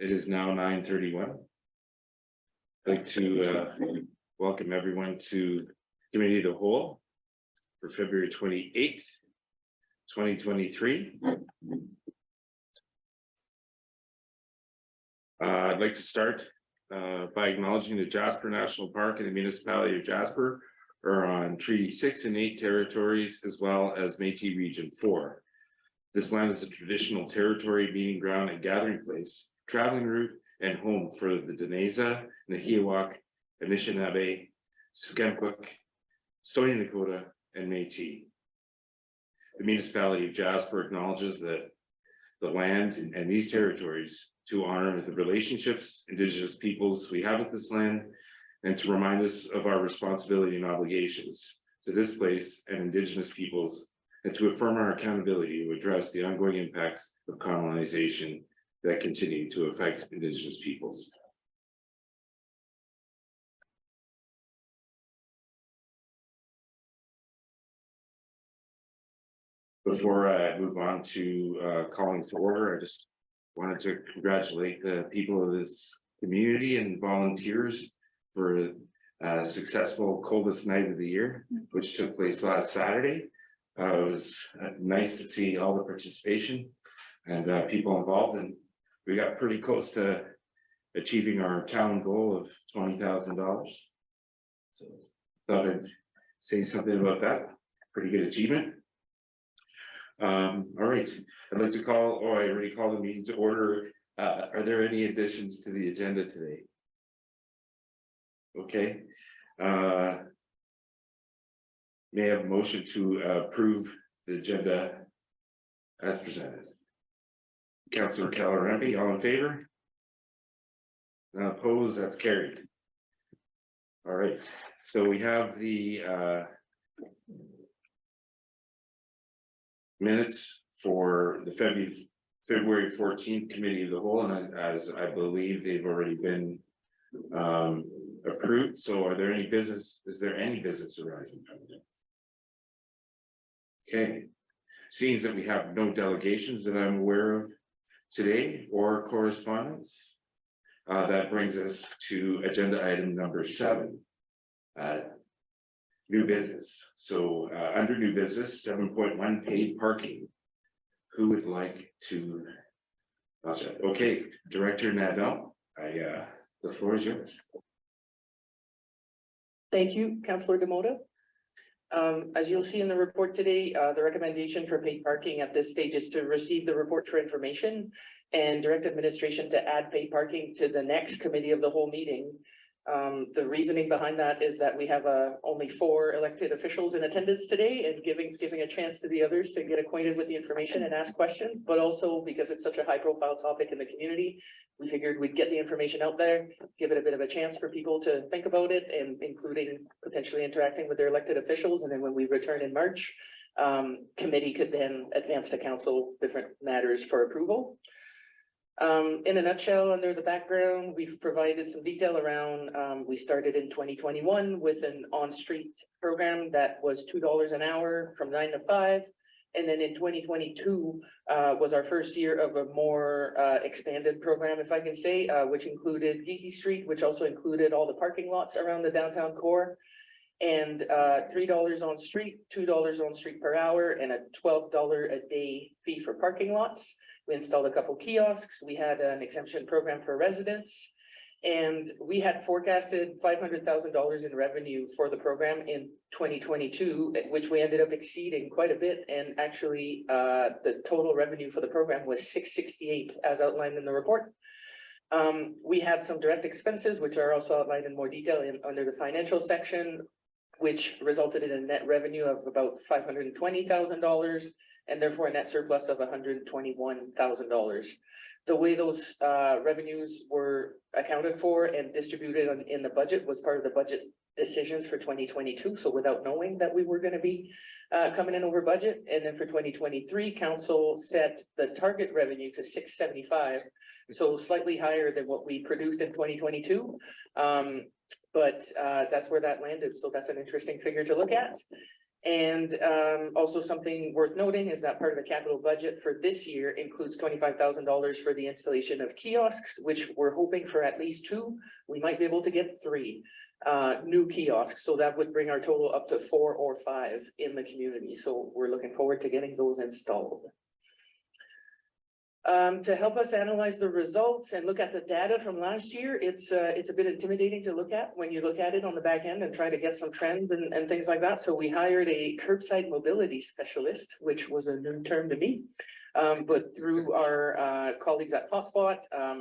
It is now 9:31. I'd like to welcome everyone to Committee of the Whole for February 28th, 2023. I'd like to start by acknowledging that Jasper National Park and the municipality of Jasper are on Treaty 6 and 8 territories, as well as Métis Region 4. This land is a traditional territory, meeting ground and gathering place, traveling route, and home for the Dinéza, Nahiawak, Anishinaabe, Secwepemc, Stoney Nakoda, and Métis. The municipality of Jasper acknowledges that the land and these territories to honor the relationships Indigenous peoples we have with this land, and to remind us of our responsibility and obligations to this place and Indigenous peoples, and to affirm our accountability to address the ongoing impacts of colonization that continue to affect Indigenous peoples. Before I move on to calling to order, I just wanted to congratulate the people of this community and volunteers for a successful coldest night of the year, which took place last Saturday. It was nice to see all the participation and people involved, and we got pretty close to achieving our town goal of $20,000. So thought I'd say something about that. Pretty good achievement. All right, I'd like to call, I already called the meeting to order. Are there any additions to the agenda today? Okay. May I have a motion to approve the agenda as presented? Councillor Keller-Rempe, all in favor? None opposed, that's carried. All right, so we have the minutes for the February 14th Committee of the Whole, and as I believe they've already been approved. So are there any business, is there any business arising from it? Okay, seeing that we have no delegations that I'm aware of today or correspondence, that brings us to agenda item number 7, new business. So under new business, 7.1 paid parking. Who would like to? Okay, Director Nadell, the floor is yours. Thank you, Councillor Demoda. As you'll see in the report today, the recommendation for paid parking at this stage is to receive the report for information and direct administration to add paid parking to the next Committee of the Whole meeting. The reasoning behind that is that we have only 4 elected officials in attendance today, and giving a chance to the others to get acquainted with the information and ask questions, but also because it's such a high profile topic in the community, we figured we'd get the information out there, give it a bit of a chance for people to think about it, and including potentially interacting with their elected officials. And then when we return in March, committee could then advance to council different matters for approval. In a nutshell, under the background, we've provided some detail around, we started in 2021 with an on-street program that was $2 an hour from 9 to 5. And then in 2022 was our first year of a more expanded program, if I can say, which included Geeky Street, which also included all the parking lots around the downtown core, and $3 on street, $2 on street per hour, and a $12 a day fee for parking lots. We installed a couple kiosks. We had an exemption program for residents, and we had forecasted $500,000 in revenue for the program in 2022, which we ended up exceeding quite a bit. And actually, the total revenue for the program was $668, as outlined in the report. We had some direct expenses, which are also outlined in more detail under the financial section, which resulted in a net revenue of about $520,000. And therefore a net surplus of $121,000. The way those revenues were accounted for and distributed in the budget was part of the budget decisions for 2022. So without knowing that we were going to be coming in over budget. And then for 2023, council set the target revenue to $675. So slightly higher than what we produced in 2022. But that's where that landed. So that's an interesting figure to look at. And also something worth noting is that part of the capital budget for this year includes $25,000 for the installation of kiosks, which we're hoping for at least 2. We might be able to get 3 new kiosks. So that would bring our total up to 4 or 5 in the community. So we're looking forward to getting those installed. To help us analyze the results and look at the data from last year, it's a bit intimidating to look at when you look at it on the back end and try to get some trends and things like that. So we hired a curbside mobility specialist, which was a new term to me. But through our colleagues at Hotspot,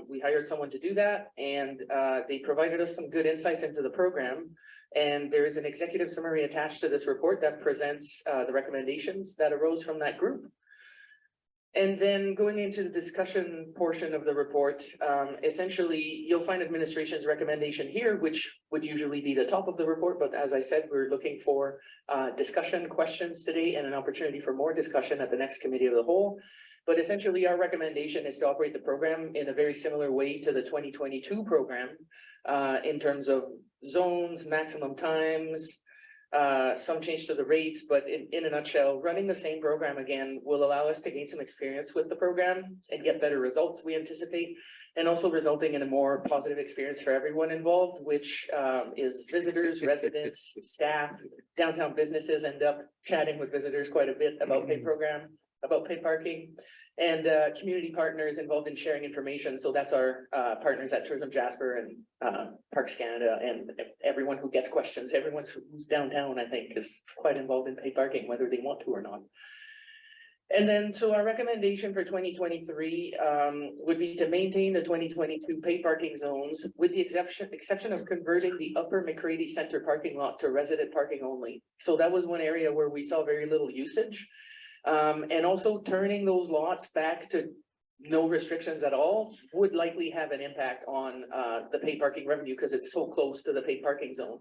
we hired someone to do that, and they provided us some good insights into the program. And there is an executive summary attached to this report that presents the recommendations that arose from that group. And then going into the discussion portion of the report, essentially, you'll find administration's recommendation here, which would usually be the top of the report. But as I said, we're looking for discussion questions today and an opportunity for more discussion at the next committee of the whole. But essentially, our recommendation is to operate the program in a very similar way to the 2022 program in terms of zones, maximum times, some change to the rates, but in a nutshell, running the same program again will allow us to gain some experience with the program and get better results, we anticipate, and also resulting in a more positive experience for everyone involved, which is visitors, residents, staff. Downtown businesses end up chatting with visitors quite a bit about paid program, about paid parking, and community partners involved in sharing information. So that's our partners at Tourism Jasper and Parks Canada, and everyone who gets questions, everyone who's downtown, I think, is quite involved in paid parking, whether they want to or not. And then, so our recommendation for 2023 would be to maintain the 2022 paid parking zones with the exception of converting the upper McCready Center parking lot to resident parking only. So that was one area where we saw very little usage. And also turning those lots back to no restrictions at all would likely have an impact on the paid parking revenue because it's so close to the paid parking zone.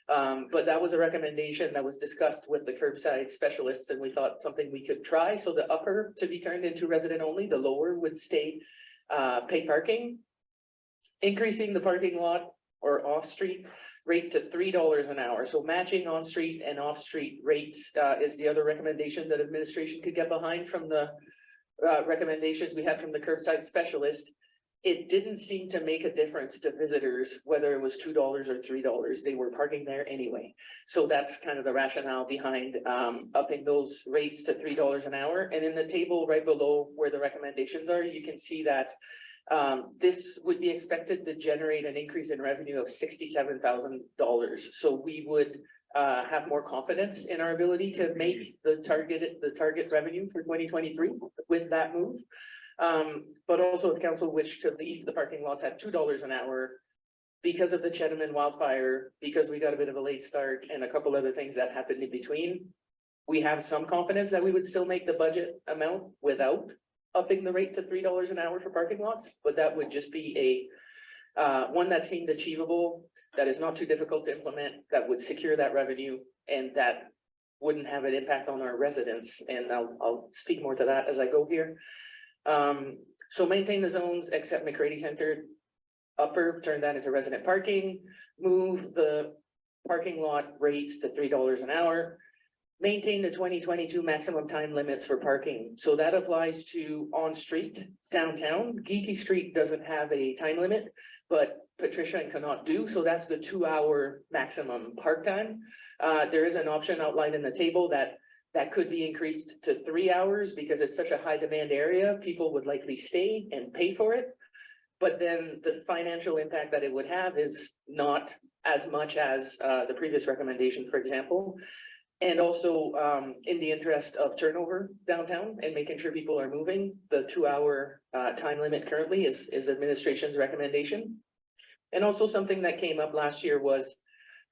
But that was a recommendation that was discussed with the curbside specialists, and we thought something we could try. So the upper to be turned into resident only, the lower would stay paid parking, increasing the parking lot or off-street rate to $3 an hour. So matching on-street and off-street rates is the other recommendation that administration could get behind from the recommendations we had from the curbside specialist. It didn't seem to make a difference to visitors, whether it was $2 or $3, they were parking there anyway. So that's kind of the rationale behind upping those rates to $3 an hour. And in the table right below where the recommendations are, you can see that this would be expected to generate an increase in revenue of $67,000. So we would have more confidence in our ability to make the target revenue for 2023 with that move. But also if council wished to leave the parking lots at $2 an hour because of the Chettaman wildfire, because we got a bit of a late start and a couple other things that happened in between, we have some confidence that we would still make the budget amount without upping the rate to $3 an hour for parking lots, but that would just be a one that seemed achievable, that is not too difficult to implement, that would secure that revenue, and that wouldn't have an impact on our residents. And I'll speak more to that as I go here. So maintain the zones except McCready Center upper, turn that into resident parking, move the parking lot rates to $3 an hour. Maintain the 2022 maximum time limits for parking. So that applies to on-street downtown. Geeky Street doesn't have a time limit, but Patricia and Cannot do. So that's the 2-hour maximum park time. There is an option outlined in the table that could be increased to 3 hours because it's such a high demand area. People would likely stay and pay for it. But then the financial impact that it would have is not as much as the previous recommendation, for example. And also in the interest of turnover downtown and making sure people are moving, the 2-hour time limit currently is administration's recommendation. And also something that came up last year was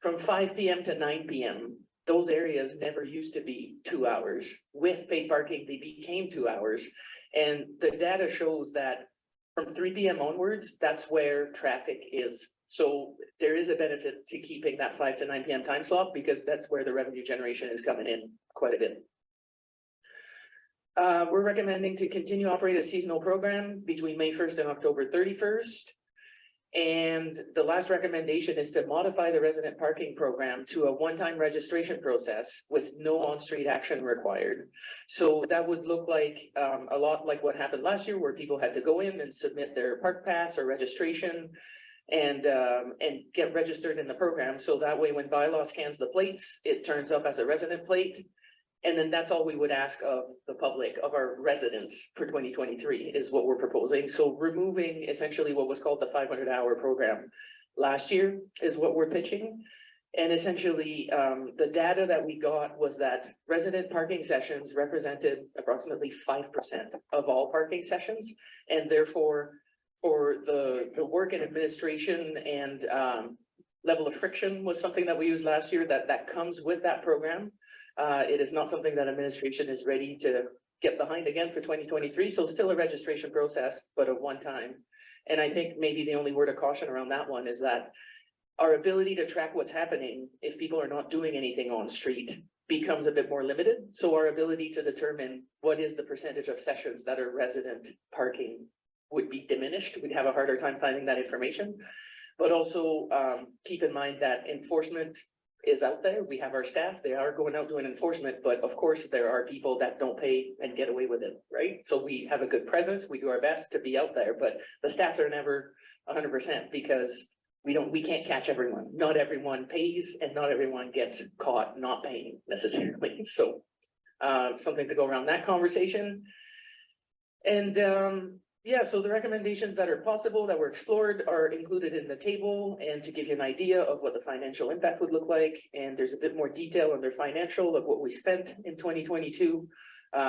from 5 p.m. to 9 p.m. Those areas never used to be 2 hours. With paid parking, they became 2 hours. And the data shows that from 3 p.m. onwards, that's where traffic is. So there is a benefit to keeping that 5 to 9 p.m. time slot because that's where the revenue generation is coming in quite a bit. We're recommending to continue operate a seasonal program between May 1st and October 31st. And the last recommendation is to modify the resident parking program to a one-time registration process with no on-street action required. So that would look like a lot like what happened last year, where people had to go in and submit their park pass or registration and get registered in the program. So that way, when bylaw scans the plates, it turns up as a resident plate. And then that's all we would ask of the public, of our residents for 2023 is what we're proposing. So removing essentially what was called the 500-hour program last year is what we're pitching. And essentially, the data that we got was that resident parking sessions represented approximately 5% of all parking sessions. And therefore, for the work and administration and level of friction was something that we used last year that comes with that program. It is not something that administration is ready to get behind again for 2023. So still a registration process, but a one time. And I think maybe the only word of caution around that one is that our ability to track what's happening if people are not doing anything on street becomes a bit more limited. So our ability to determine what is the percentage of sessions that are resident parking would be diminished. We'd have a harder time finding that information. But also keep in mind that enforcement is out there. We have our staff, they are going out doing enforcement, but of course there are people that don't pay and get away with it, right? So we have a good presence, we do our best to be out there, but the stats are never 100% because we can't catch everyone. Not everyone pays and not everyone gets caught not paying necessarily. So something to go around that conversation. And yeah, so the recommendations that are possible that were explored are included in the table, and to give you an idea of what the financial impact would look like. And there's a bit more detail on their financial of what we spent in 2022.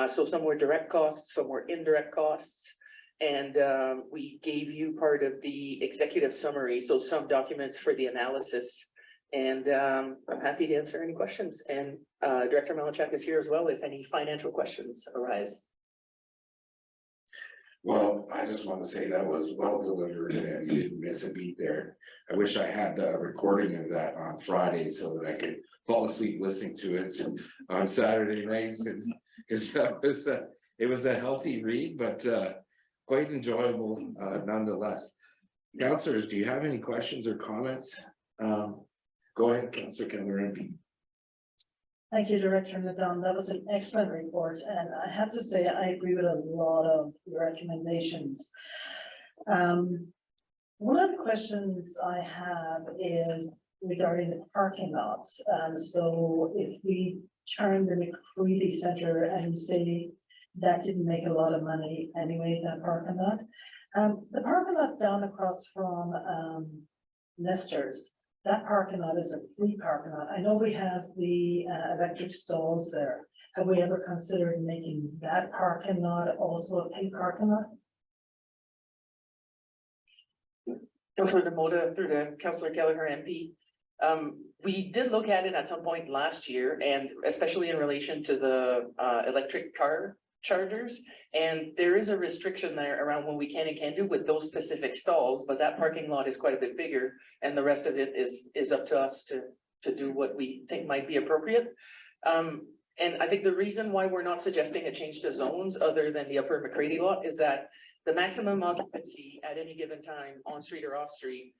So some were direct costs, some were indirect costs. And we gave you part of the executive summary, so some documents for the analysis. And I'm happy to answer any questions. And Director Malachek is here as well if any financial questions arise. Well, I just want to say that was well delivered and you didn't miss a beat there. I wish I had the recording of that on Friday so that I could fall asleep listening to it on Saturday nights. And it was a healthy read, but quite enjoyable nonetheless. Councillors, do you have any questions or comments? Go ahead, Councillor Keller. Thank you, Director Nadon. That was an excellent report, and I have to say I agree with a lot of your recommendations. One of the questions I have is regarding the parking lots. So if we turn the McCready Centre and you say that didn't make a lot of money anyway, that parking lot. The parking lot down across from Nestor's, that parking lot is a free parking lot. I know we have the electric stalls there. Have we ever considered making that parking lot also a paid parking lot? Councillor Demota through to Councillor Gallagher MP. We did look at it at some point last year, and especially in relation to the electric car chargers. And there is a restriction there around what we can and can't do with those specific stalls, but that parking lot is quite a bit bigger, and the rest of it is up to us to do what we think might be appropriate. And I think the reason why we're not suggesting a change to zones other than the upper McCready lot is that the maximum occupancy at any given time on street or off street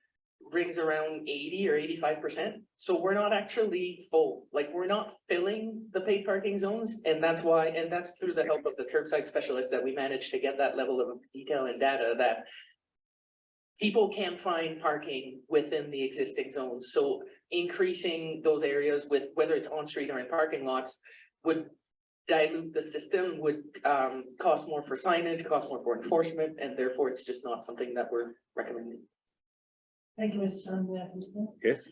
rings around 80 or 85%. So we're not actually full, like we're not filling the paid parking zones. And that's why, and that's through the help of the curbside specialists that we managed to get that level of detail and data that people can find parking within the existing zones. So increasing those areas with whether it's on street or in parking lots would dilute the system, would cost more for signage, cost more for enforcement, and therefore it's just not something that we're recommending. Thank you, Mr. Chairman. Yes,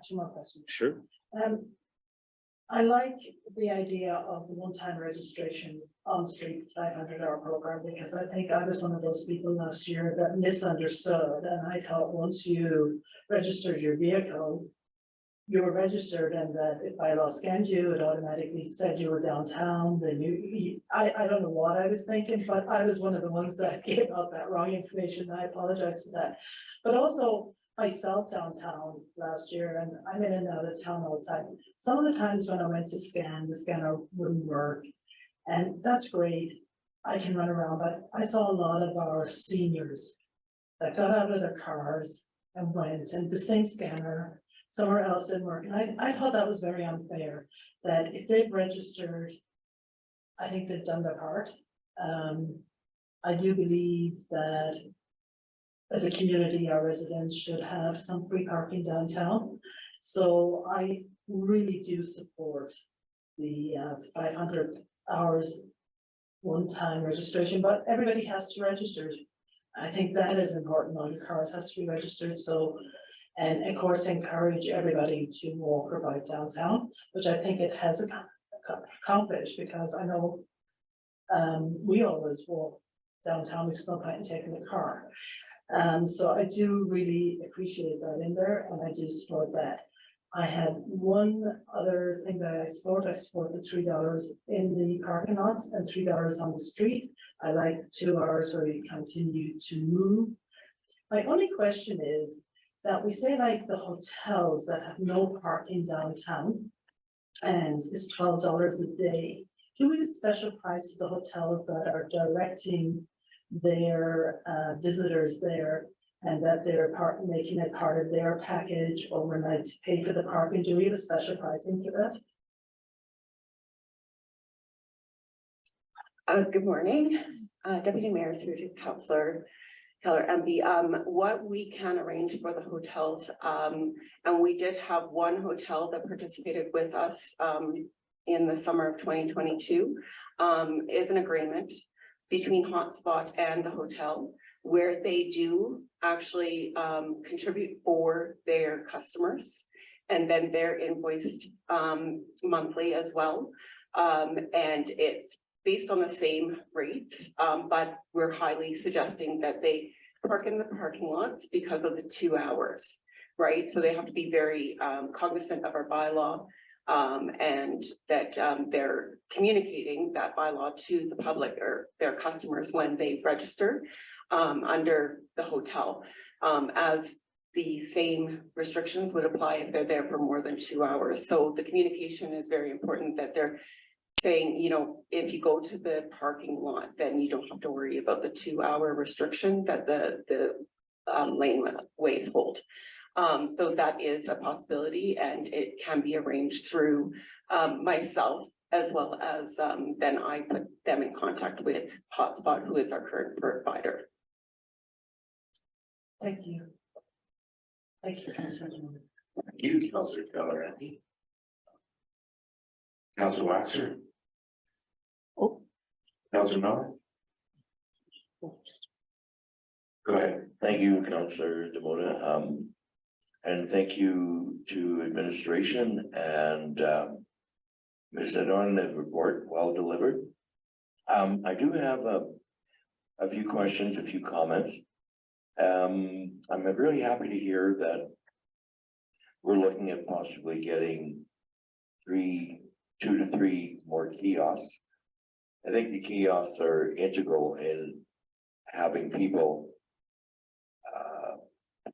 Two more questions. sure. I like the idea of the one-time registration on street 500-hour program, because I think I was one of those people last year that misunderstood, and I thought once you registered your vehicle, you were registered, and that if bylaw scanned you, it automatically said you were downtown. Then I don't know what I was thinking, but I was one of the ones that gave out that wrong information. I apologize for that. But also myself downtown last year, and I'm in and out of town all the time. Some of the times when I went to scan, the scanner wouldn't work, and that's great. I can run around, but I saw a lot of our seniors that got out of their cars and went, and the same scanner somewhere else didn't work. And I thought that was very unfair, that if they've registered, I think they've done their part. I do believe that as a community, our residents should have some free parking downtown. So I really do support the 500 hours one-time registration, but everybody has to register. I think that is important. All your cars has to be registered. So, and of course, encourage everybody to walk or bike downtown, which I think it has accomplished, because I know we always walk downtown. There's no point in taking the car. So I do really appreciate that in there, and I do support that. I had one other thing that I support the $3 in the parking lots and $3 on the street. I like the 2 hours where we continue to move. My only question is that we say like the hotels that have no parking downtown and it's $12 a day. Do we have a special price for the hotels that are directing their visitors there, and that they're making it part of their package overnight to pay for the parking? Do we have a special pricing for that? Good morning, Deputy Mayor through to Councillor Keller MB. What we can arrange for the hotels, and we did have one hotel that participated with us in the summer of 2022, is an agreement between Hotspot and the hotel, where they do actually contribute for their customers, and then they're invoiced monthly as well. And it's based on the same rates, but we're highly suggesting that they park in the parking lots because of the 2 hours, right? So they have to be very cognizant of our bylaw, and that they're communicating that bylaw to the public or their customers when they register under the hotel, as the same restrictions would apply if they're there for more than 2 hours. So the communication is very important, that they're saying, you know, if you go to the parking lot, then you don't have to worry about the 2 hour restriction that the laneways hold. So that is a possibility, and it can be arranged through myself, as well as then I put them in contact with Hotspot, who is our current provider. Thank you. Thank you, Councillor. Thank you, Councillor Keller. Councillor Waxer. Oh. Councillor Miller. Go ahead. Thank you, Councillor Demota. And thank you to administration and Ms. Adon, the report well delivered. I do have a few questions, a few comments. I'm really happy to hear that we're looking at possibly getting 2 to 3 more kiosks. I think the kiosks are integral in having people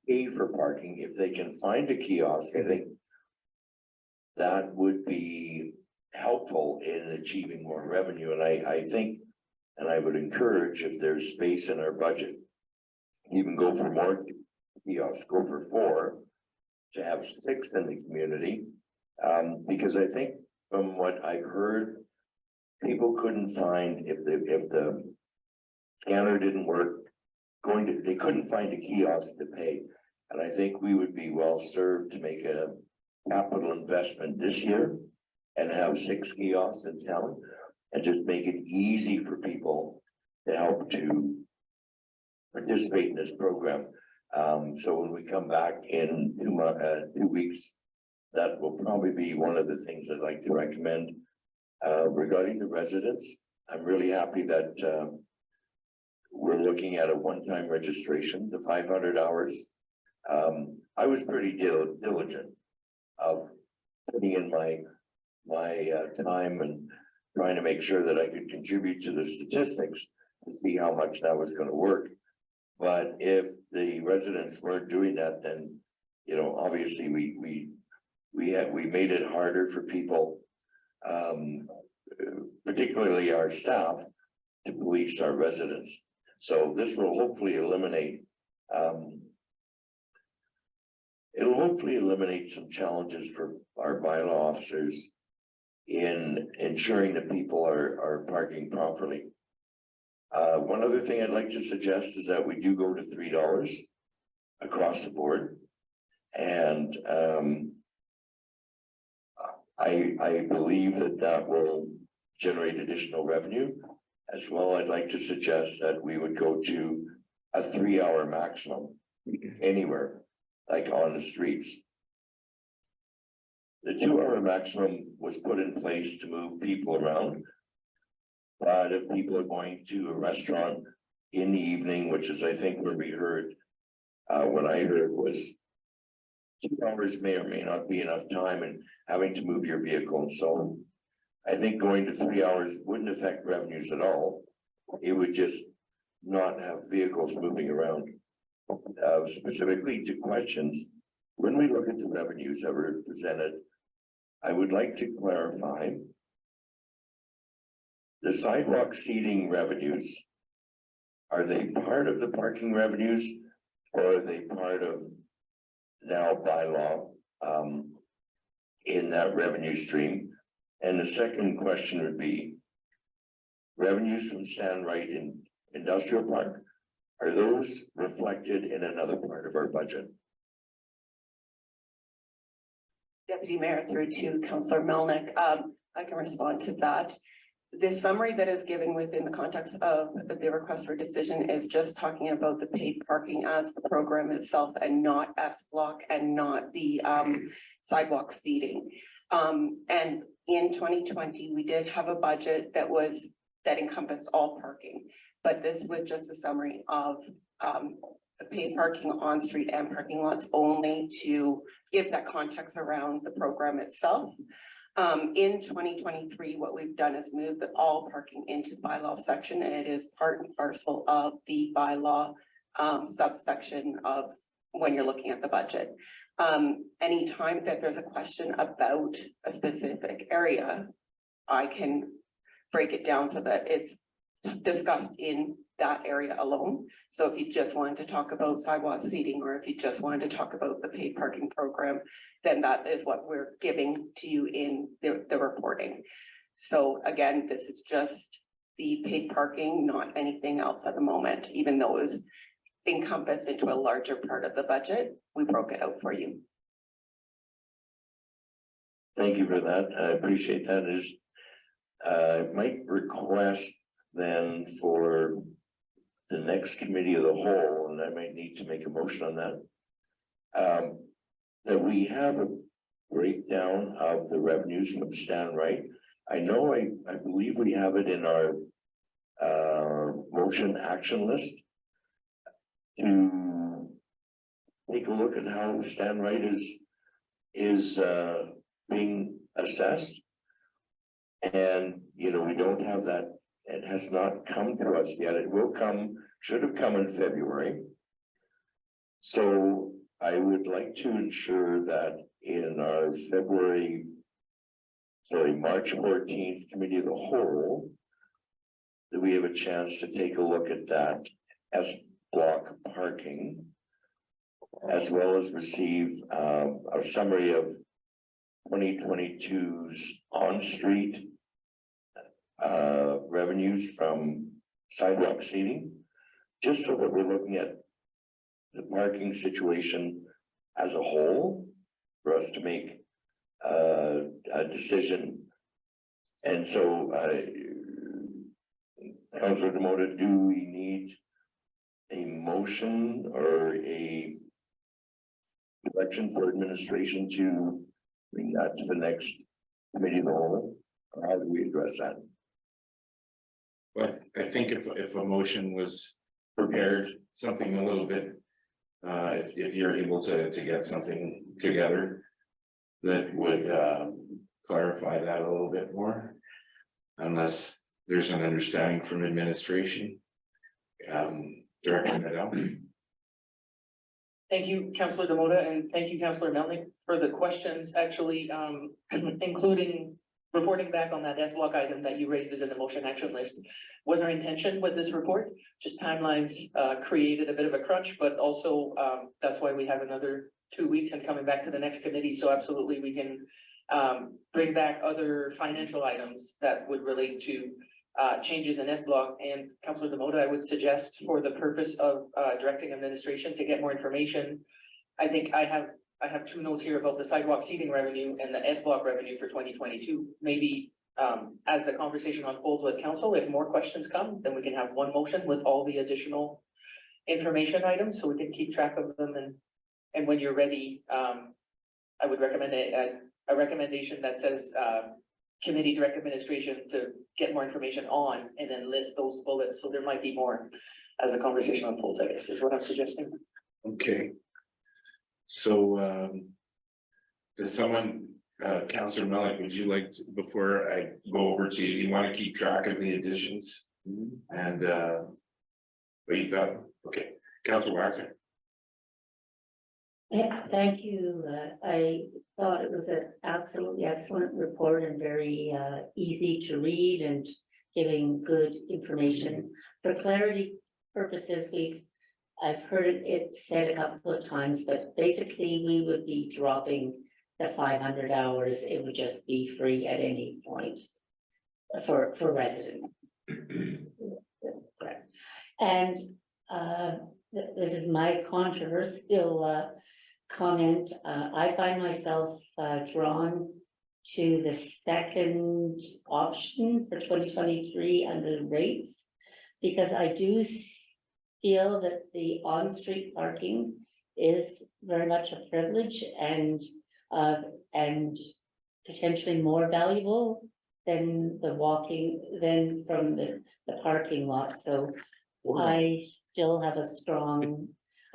pay for parking. If they can find a kiosk, I think that would be helpful in achieving more revenue. And I think, and I would encourage, if there's space in our budget, even go for more kiosks, go for 4, to have 6 in the community. Because I think from what I've heard, people couldn't find, if the scanner didn't work, they couldn't find a kiosk to pay. And I think we would be well served to make a capital investment this year and have 6 kiosks in town, and just make it easy for people to help to participate in this program. So when we come back in 2 weeks, that will probably be one of the things I'd like to recommend. Regarding the residents, I'm really happy that we're looking at a one-time registration, the 500 hours. I was pretty diligent of putting in my time and trying to make sure that I could contribute to the statistics to see how much that was going to work. But if the residents weren't doing that, then, you know, obviously we made it harder for people, particularly our staff, to police our residents. So this will hopefully eliminate hopefully eliminate some challenges for our bylaw officers in ensuring that people are parking properly. One other thing I'd like to suggest is that we do go to $3 across the board. And I believe that that will generate additional revenue. As well, I'd like to suggest that we would go to a 3-hour maximum anywhere, like on the streets. The 2-hour maximum was put in place to move people around. But if people are going to a restaurant in the evening, which is, I think, where we heard, what I heard was 2 hours may or may not be enough time and having to move your vehicle and so on. I think going to 3 hours wouldn't affect revenues at all. It would just not have vehicles moving around. Specifically to questions, when we look at the revenues that were presented, I would like to clarify the sidewalk seating revenues. Are they part of the parking revenues or are they part of now bylaw in that revenue stream? And the second question would be revenues from Stand Right in Industrial Park. Are those reflected in another part of our budget? Deputy Mayor, through to Councillor Melnick, I can respond to that. The summary that is given within the context of the request for decision is just talking about the paid parking as the program itself and not S block and not the sidewalk seating. And in 2020, we did have a budget that encompassed all parking, but this was just a summary of the paid parking on street and parking lots only to give that context around the program itself. In 2023, what we've done is move all parking into the bylaw section. It is part and parcel of the bylaw subsection of when you're looking at the budget. Anytime that there's a question about a specific area, I can break it down so that it's discussed in that area alone. So if you just wanted to talk about sidewalk seating, or if you just wanted to talk about the paid parking program, then that is what we're giving to you in the reporting. So again, this is just the paid parking, not anything else at the moment, even though it was encompassed into a larger part of the budget. We broke it out for you. Thank you for that. I appreciate that. I might request then for the next committee of the whole, and I might need to make a motion on that, that we have a breakdown of the revenues from Stand Right. I know, I believe we have it in our motion action list to take a look at how Stand Right is being assessed. And, you know, we don't have that. It has not come to us yet. It will come, should have come in February. So I would like to ensure that in our March 14th committee of the whole, that we have a chance to take a look at that S block parking, as well as receive a summary of 2022's on-street revenues from sidewalk seating, just so that we're looking at the parking situation as a whole for us to make a decision. And so, Councillor Demota, do we need a motion or a direction for administration to bring that to the next committee of the whole? Or how do we address that? But I think if a motion was prepared, something a little bit, if you're able to get something together that would clarify that a little bit more, unless there's an understanding from administration. Director Medell. Thank you, Councillor Demota, and thank you, Councillor Melnick, for the questions, actually, including reporting back on that S block item that you raised as in the motion action list was our intention with this report. Just timelines created a bit of a crunch, but also that's why we have another 2 weeks and coming back to the next committee. So absolutely we can bring back other financial items that would relate to changes in S block. And Councillor Demota, I would suggest for the purpose of directing administration to get more information. I think I have 2 notes here about the sidewalk seating revenue and the S block revenue for 2022. Maybe as the conversation unfolds with council, if more questions come, then we can have one motion with all the additional information items, so we can keep track of them. And when you're ready, I would recommend a recommendation that says committee direct administration to get more information on, and then list those bullets. So there might be more as the conversation unfolds, I guess, is what I'm suggesting. Okay. So, does someone, Councillor Melick, would you like, before I go over to you, do you want to keep track of the additions? And, what you've got? Okay, Councillor Waxer. Yeah, thank you. I thought it was an absolutely excellent report and very easy to read and giving good information. For clarity purposes, I've heard it said a couple of times, but basically we would be dropping the 500 hours. It would just be free at any point for residents. And this is my controversial comment. I find myself drawn to the second option for 2023 under rates, because I do feel that the on-street parking is very much a privilege and potentially more valuable than the walking, than from the parking lot. So I still have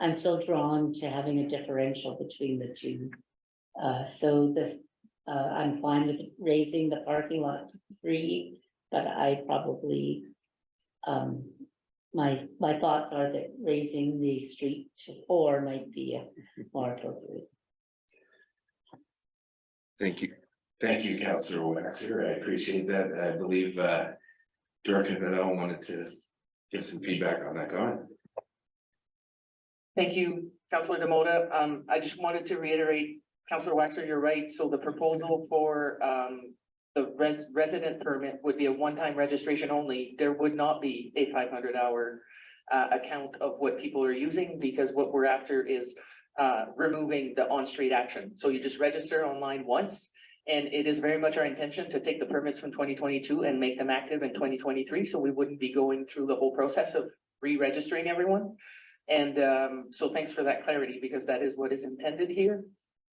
I'm still drawn to having a differential between the two. So this, I'm fine with raising the parking lot to 3, but I probably, my thoughts are that raising the street to 4 might be more appropriate. Thank you. Thank you, Councillor Waxer. I appreciate that. I believe Director Nadal wanted to give some feedback on that. Go on. Thank you, Councillor Demota. I just wanted to reiterate, Councillor Waxer, you're right. So the proposal for the resident permit would be a one-time registration only. There would not be a 500-hour account of what people are using, because what we're after is removing the on-street action. So you just register online once, and it is very much our intention to take the permits from 2022 and make them active in 2023. So we wouldn't be going through the whole process of re-registering everyone. And so thanks for that clarity, because that is what is intended here.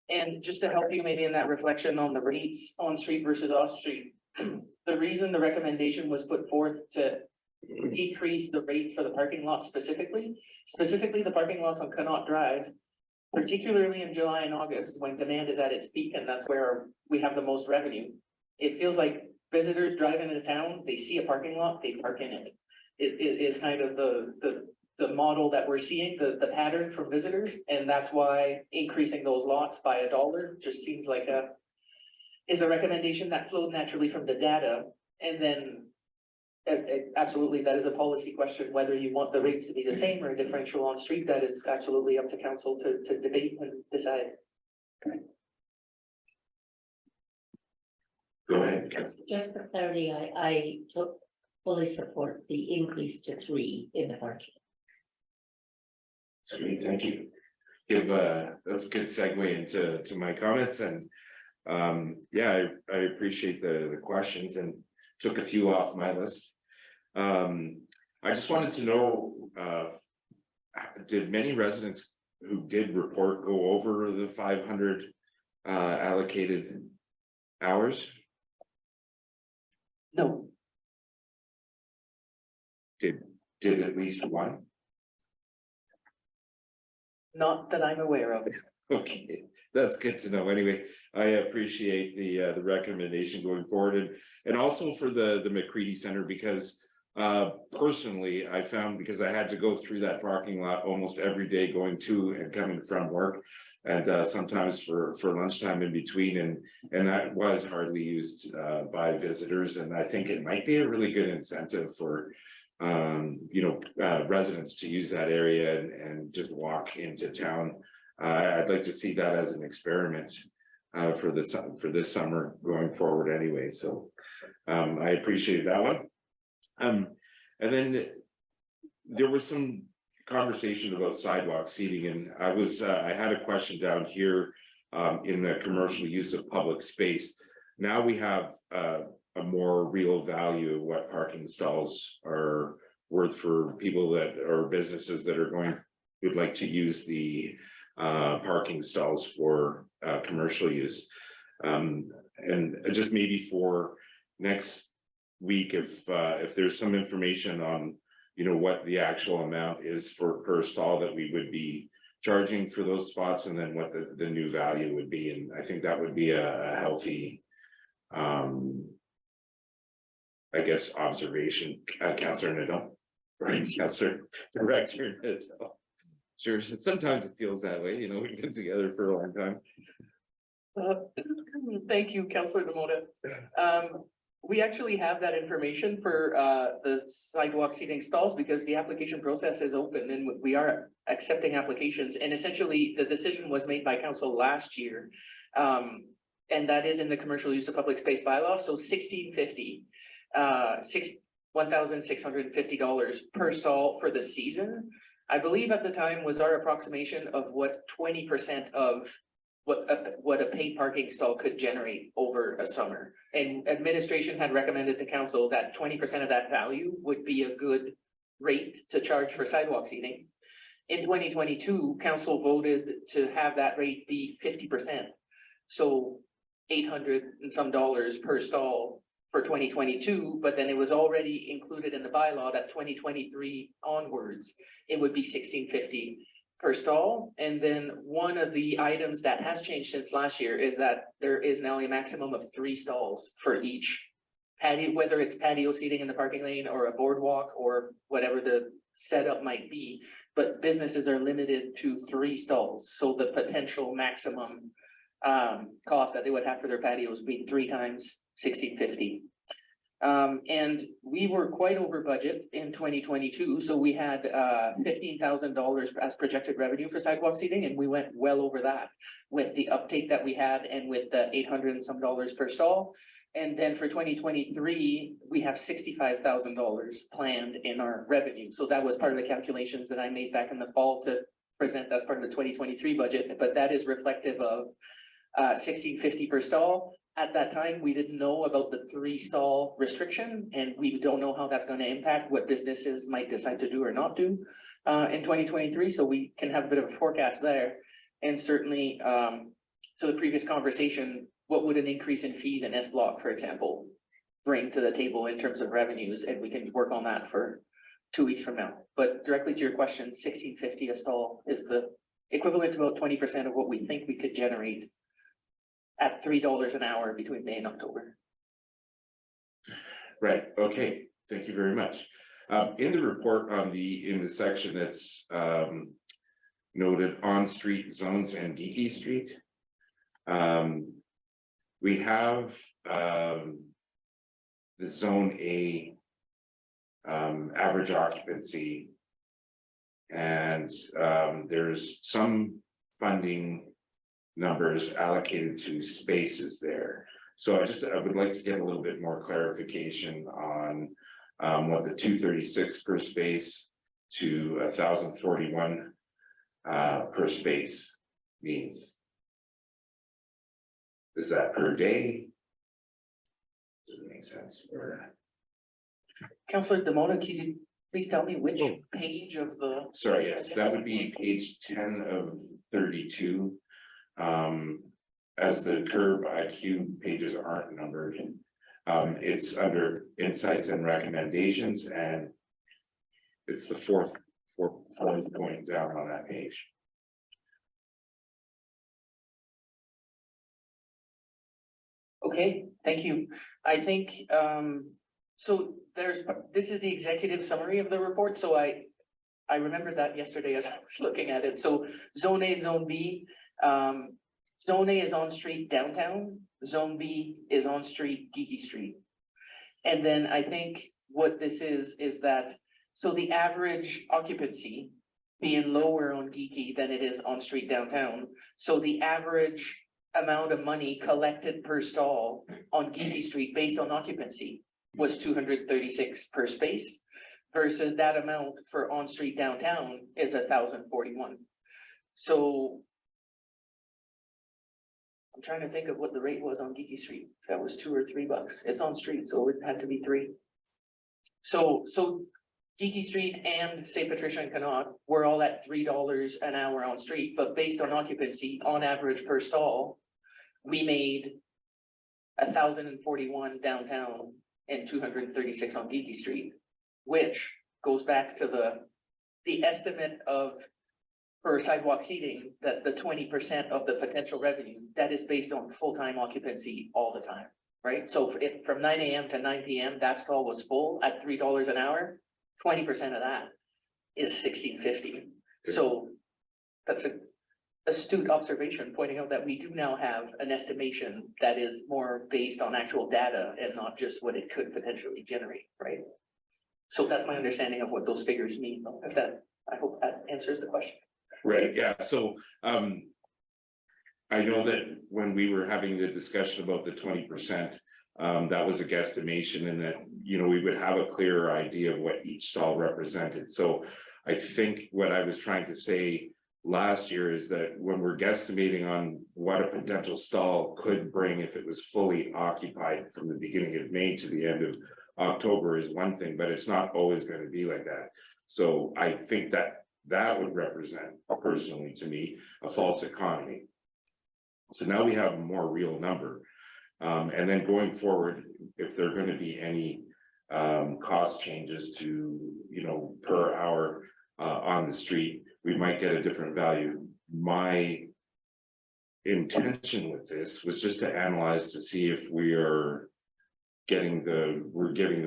And just to help you maybe in that reflection on the rates on street versus off street, the reason the recommendation was put forth to decrease the rate for the parking lot specifically the parking lots on Connaught Drive, particularly in July and August when demand is at its peak, and that's where we have the most revenue. It feels like visitors driving into town, they see a parking lot, they park in it. It is kind of the model that we're seeing, the pattern from visitors, and that's why increasing those lots by $1 just seems like is a recommendation that flowed naturally from the data. And then absolutely, that is a policy question, whether you want the rates to be the same or a differential on street. That is absolutely up to council to debate and decide. Go ahead. Just for clarity, I fully support the increase to 3 in the parking. Sweet, thank you. That's a good segue into my comments, and yeah, I appreciate the questions and took a few off my list. I just wanted to know, did many residents who did report go over the 500 allocated hours? No, Did at least one? not that I'm aware of. Okay, that's good to know. Anyway, I appreciate the recommendation going forward, and also for the McCready Center, because personally I found, because I had to go through that parking lot almost every day going to and coming from work, and sometimes for lunchtime in between, and that was hardly used by visitors, and I think it might be a really good incentive for residents to use that area and just walk into town. I'd like to see that as an experiment for this summer going forward anyway, so I appreciate that one. And then there was some conversation about sidewalk seating, and I had a question down here in the commercial use of public space. Now we have a more real value of what parking stalls are worth for people that or businesses that would like to use the parking stalls for commercial use. And just maybe for next week, if there's some information on what the actual amount is per stall that we would be charging for those spots, and then what the new value would be, and I think that would be a healthy I guess observation, Councillor Nadeau, or Councillor Director Nadeau. Sure, sometimes it feels that way, we've been together for a long time. Thank you, Councillor Demota. We actually have that information for the sidewalk seating stalls because the application process is open and we are accepting applications. And essentially, the decision was made by council last year. And that is in the commercial use of public space bylaw. So $1,650, $1,650 per stall for the season. I believe at the time was our approximation of what 20% of what a paid parking stall could generate over a summer. And administration had recommended to council that 20% of that value would be a good rate to charge for sidewalk seating. In 2022, council voted to have that rate be 50%. So $800 and some per stall for 2022, but then it was already included in the bylaw that 2023 onwards, it would be $1,650 per stall. And then one of the items that has changed since last year is that there is now a maximum of 3 stalls for each patio, whether it's patio seating in the parking lane or a boardwalk or whatever the setup might be. But businesses are limited to 3 stalls. So the potential maximum cost that they would have for their patios would be 3 times $1,650. And we were quite over budget in 2022. So we had $15,000 as projected revenue for sidewalk seating, and we went well over that with the uptake that we had and with the $800 and some per stall. And then for 2023, we have $65,000 planned in our revenue. So that was part of the calculations that I made back in the fall to present as part of the 2023 budget, but that is reflective of $1,650 per stall. At that time, we didn't know about the 3 stall restriction, and we don't know how that's going to impact what businesses might decide to do or not do in 2023. So we can have a bit of a forecast there. And certainly, so the previous conversation, what would an increase in fees in S block, for example, bring to the table in terms of revenues? And we can work on that for 2 weeks from now. But directly to your question, $1,650 a stall is the equivalent to about 20% of what we think we could generate at $3 an hour between May and October. Right, okay, thank you very much. In the report in the section that's noted on street zones and Geeky Street, we have the zone A average occupancy, and there's some funding numbers allocated to spaces there. So I would like to get a little bit more clarification on what the 236 per space to 1,041 per space means. Is that per day? Does it make sense? Councillor Demona, can you please tell me which page of the? Sorry, yes, that would be page 10 of 32. As the curb IQ pages aren't numbered, it's under insights and recommendations, and it's the fourth point down on that page. Okay, thank you. I think, so this is the executive summary of the report. So I remembered that yesterday as I was looking at it. So zone A and zone B, Zone A is on street downtown, zone B is on street Geeky Street. And then I think what this is that, so the average occupancy being lower on Geeky than it is on street downtown. So the average amount of money collected per stall on Geeky Street based on occupancy was 236 per space. Versus that amount for on street downtown is 1,041. So I'm trying to think of what the rate was on Geeky Street. That was $2 or $3. It's on street, so it had to be 3. So Geeky Street and St. Patricia and Connaught were all at $3 an hour on street, but based on occupancy, on average per stall, we made 1,041 downtown and 236 on Geeky Street, which goes back to the estimate of for sidewalk seating, that the 20% of the potential revenue, that is based on full-time occupancy all the time, right? So if from 9 AM to 9 PM, that stall was full at $3 an hour, 20% of that is $16.50. So that's a astute observation, pointing out that we do now have an estimation that is more based on actual data and not just what it could potentially generate, right? So that's my understanding of what those figures mean. If that, I hope that answers the question. Right, yeah, so, I know that when we were having the discussion about the 20%, that was a guesstimation, and that, you know, we would have a clearer idea of what each stall represented. So I think what I was trying to say last year is that when we're guesstimating on what a potential stall could bring if it was fully occupied from the beginning of May to the end of October is one thing, but it's not always going to be like that. So I think that would represent, personally to me, a false economy. So now we have a more real number. And then going forward, if there are going to be any cost changes to, you know, per hour on the street, we might get a different value. My intention with this was just to analyze to see if we're giving the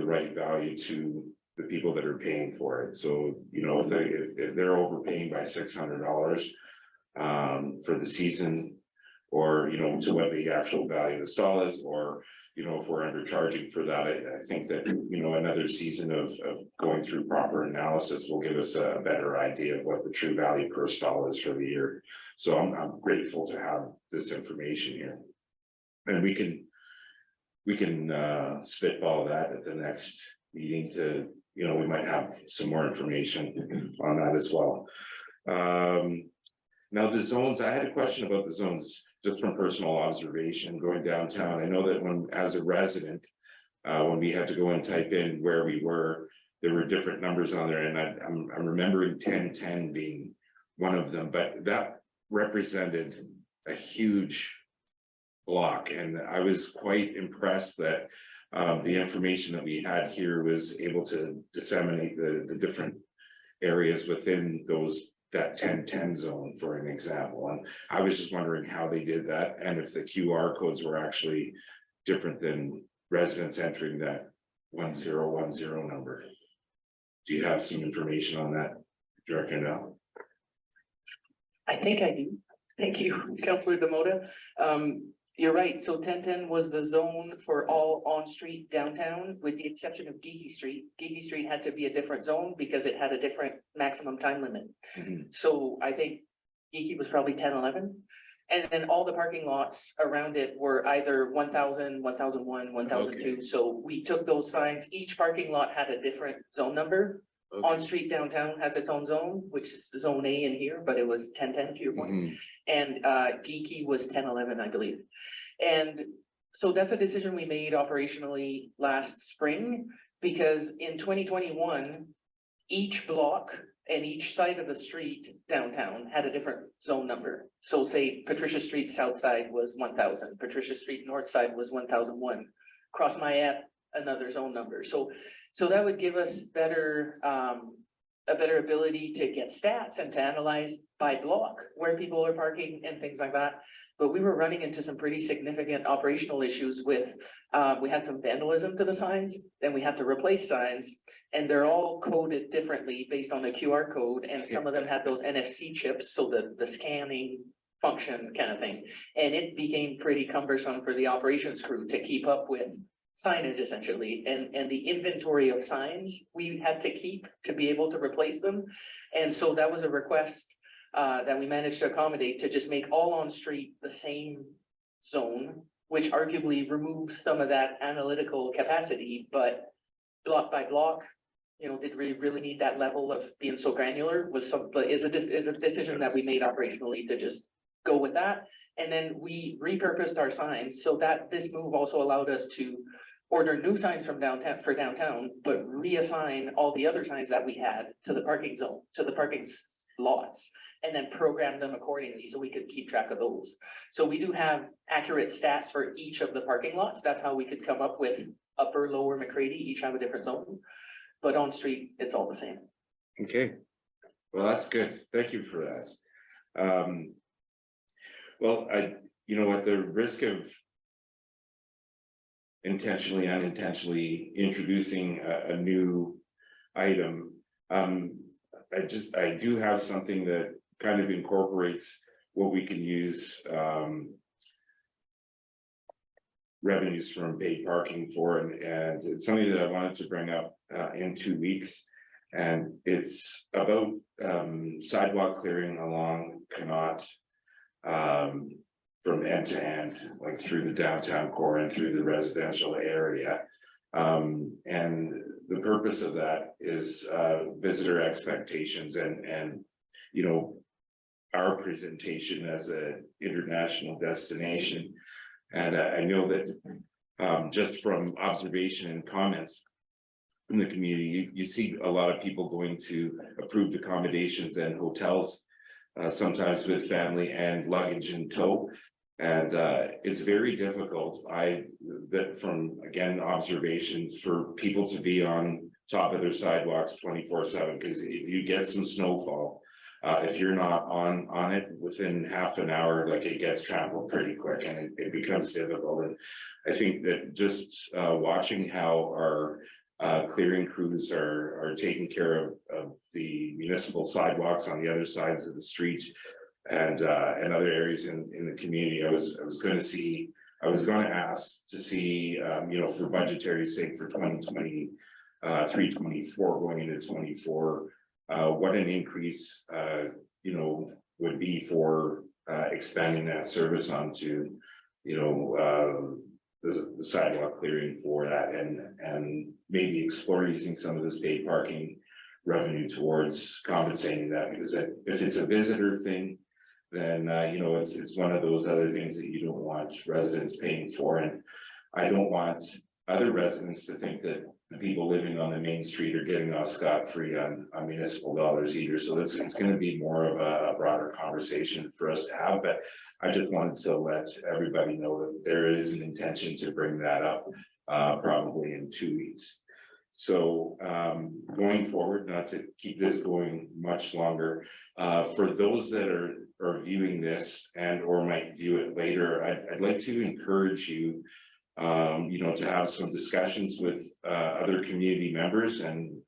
right value to the people that are paying for it. So, you know, if they're overpaying by $600 for the season, or, you know, to what the actual value of the stall is, or, you know, if we're undercharging for that, I think that, you know, another season of going through proper analysis will give us a better idea of what the true value per stall is for the year. So I'm grateful to have this information here. And we can spitball that at the next meeting to, you know, we might have some more information on that as well. Now the zones, I had a question about the zones, just from personal observation going downtown. I know that when, as a resident, when we had to go and type in where we were, there were different numbers on there, and I'm remembering 1010 being one of them, but that represented a huge block, and I was quite impressed that the information that we had here was able to disseminate the different areas within that 1010 zone, for an example. And I was just wondering how they did that, and if the QR codes were actually different than residents entering that 1010 number. Do you have some information on that, Director Now? I think I do. Thank you, Councillor Demota. You're right. So 1010 was the zone for all on-street downtown, with the exception of Geeky Street. Geeky Street had to be a different zone because it had a different maximum time limit. So I think Geeky was probably 1011. And then all the parking lots around it were either 1000, 1001, 1002. Okay. So we took those signs. Each parking lot had a different zone number. Okay. On street downtown has its own zone, which is zone A in here, but it was 1010 to your point. And Geeky was 1011, I believe. And so that's a decision we made operationally last spring, because in 2021, each block and each side of the street downtown had a different zone number. So say Patricia Street South Side was 1000, Patricia Street North Side was 1001, Cross Mayette, another zone number. So that would give us a better ability to get stats and to analyze by block where people are parking and things like that. But we were running into some pretty significant operational issues with, we had some vandalism to the signs, then we had to replace signs, and they're all coded differently based on the QR code. And some of them had those NFC chips, so the scanning function kind of thing. And it became pretty cumbersome for the operations crew to keep up with signage essentially, and the inventory of signs we had to keep to be able to replace them. And so that was a request that we managed to accommodate, to just make all on street the same zone, which arguably removes some of that analytical capacity, but block by block, you know, did we really need that level of being so granular? Is a decision that we made operationally to just go with that. And then we repurposed our signs so that this move also allowed us to order new signs from downtown, but reassign all the other signs that we had to the parking zone, to the parking lots, and then program them accordingly so we could keep track of those. So we do have accurate stats for each of the parking lots. That's how we could come up with upper, lower McCready, each have a different zone. But on street, it's all the same. Okay, well, that's good. Thank you for that. Well, you know, at the risk of intentionally, unintentionally introducing a new item, I do have something that kind of incorporates what we can use revenues from paid parking for, and it's something that I wanted to bring up in 2 weeks. And it's about sidewalk clearing along Connaught, from end to end, like through the downtown core and through the residential area. And the purpose of that is visitor expectations and you know, our presentation as an international destination. And I know that just from observation and comments from the community, you see a lot of people going to approved accommodations and hotels, sometimes with family and luggage in tow. And it's very difficult, from again, observations, for people to be on top of their sidewalks 24/7, because if you get some snowfall, if you're not on it within half an hour, like, it gets trampled pretty quick and it becomes difficult. And I think that just watching how our clearing crews are taking care of the municipal sidewalks on the other sides of the street and other areas in the community, I was going to ask to see, you know, for budgetary sake for 2023-24 going into 24, what an increase you know, would be for expanding that service onto, you know, the sidewalk clearing for that, and maybe explore using some of this paid parking revenue towards compensating that, because if it's a visitor thing, then you know, it's one of those other things that you don't want residents paying for. And I don't want other residents to think that the people living on the main street are getting off scot-free on municipal dollars either. So it's going to be more of a broader conversation for us to have, but I just wanted to let everybody know that there is an intention to bring that up probably in 2 weeks. So going forward, not to keep this going much longer, for those that are viewing this and or might view it later, I'd like to encourage you, you know, to have some discussions with other community members and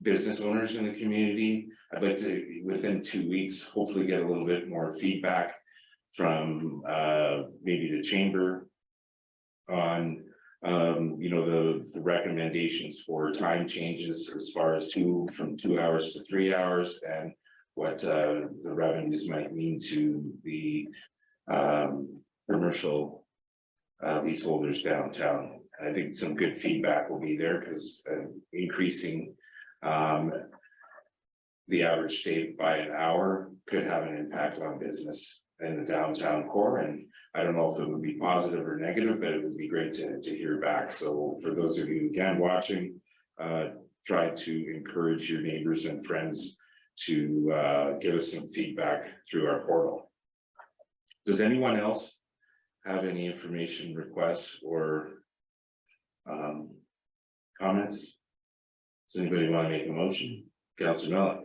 business owners in the community. I'd like to, within 2 weeks, hopefully get a little bit more feedback from maybe the chamber on you know, the recommendations for time changes as far as from 2 hours to 3 hours, and what the revenues might mean to the commercial leaseholders downtown. I think some good feedback will be there, because increasing the average stay by an hour could have an impact on business in the downtown core. And I don't know if it would be positive or negative, but it would be great to hear back. So for those of you again watching, try to encourage your neighbors and friends to give us some feedback through our portal. Does anyone else have any information, requests, or comments? Does anybody want to make a motion? Councillor Melick.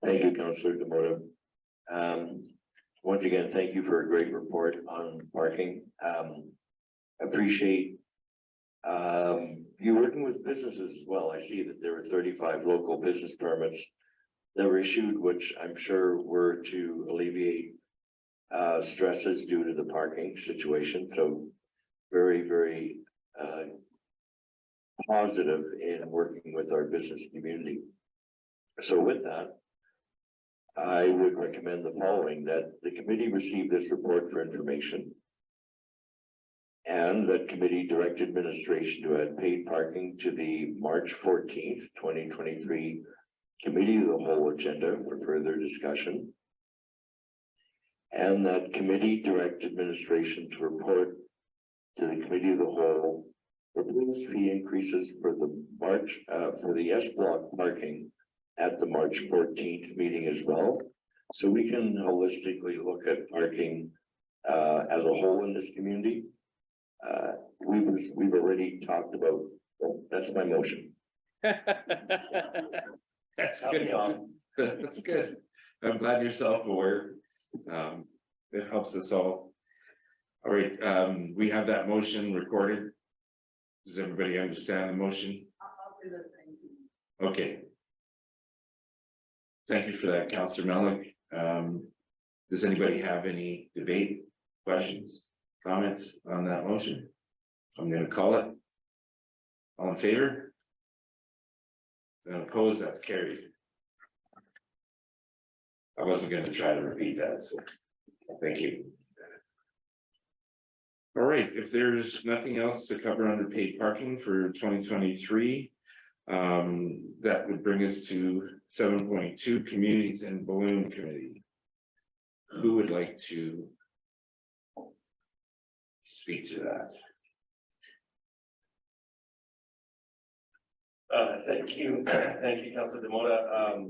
Thank you, Councillor Demoto. Once again, thank you for a great report on parking. Appreciate you working with businesses as well. I see that there are 35 local business permits that were issued, which I'm sure were to alleviate stresses due to the parking situation. So very, very positive in working with our business community. So with that, I would recommend the following, that the committee receive this report for information. And that committee direct administration to add paid parking to the March 14th, 2023 committee of the whole agenda for further discussion. And that committee direct administration to report to the committee of the whole proposed fee increases for the S block parking at the March 14th meeting as well. So we can holistically look at parking as a whole in this community. We've already talked about, well, that's my motion. That's good. That's good. I'm glad you're self-aware. It helps us all. All right, we have that motion recorded. Does everybody understand the motion? Okay. Thank you for that, Councillor Melick. Does anybody have any debate, questions, comments on that motion? I'm going to call it. All in favor? And opposed, that's carried. I wasn't going to try to repeat that, so thank you. All right, if there's nothing else to cover under paid parking for 2023, that would bring us to 7.2 Communities and Balloon Committee. Who would like to speak to that? Thank you, Councillor Demota.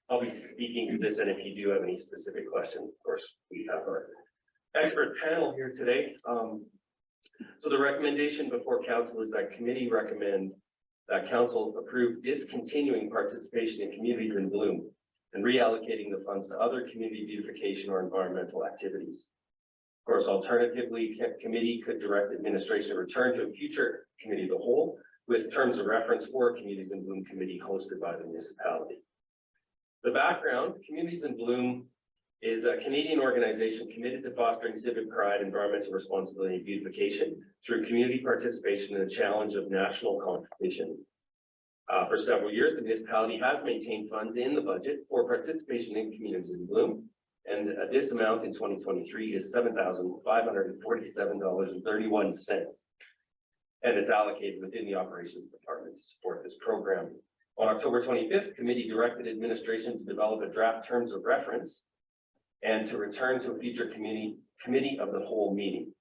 I'll be speaking to this, and if you do have any specific questions, of course, we have our expert panel here today. So the recommendation before council is that committee recommend that council approve discontinuing participation in Communities in Bloom and reallocating the funds to other community beautification or environmental activities. Of course, alternatively, committee could direct administration to return to a future committee of the whole with terms of reference for Communities in Bloom committee hosted by the municipality. The background: Communities in Bloom is a Canadian organization committed to fostering civic pride, environmental responsibility, and beautification through community participation in the challenge of national competition. For several years, the municipality has maintained funds in the budget for participation in Communities in Bloom, and this amount in 2023 is $7,547.31, and it's allocated within the operations department to support this program. On October 25th, committee directed administration to develop a draft terms of reference and to return to a future committee of the whole meeting.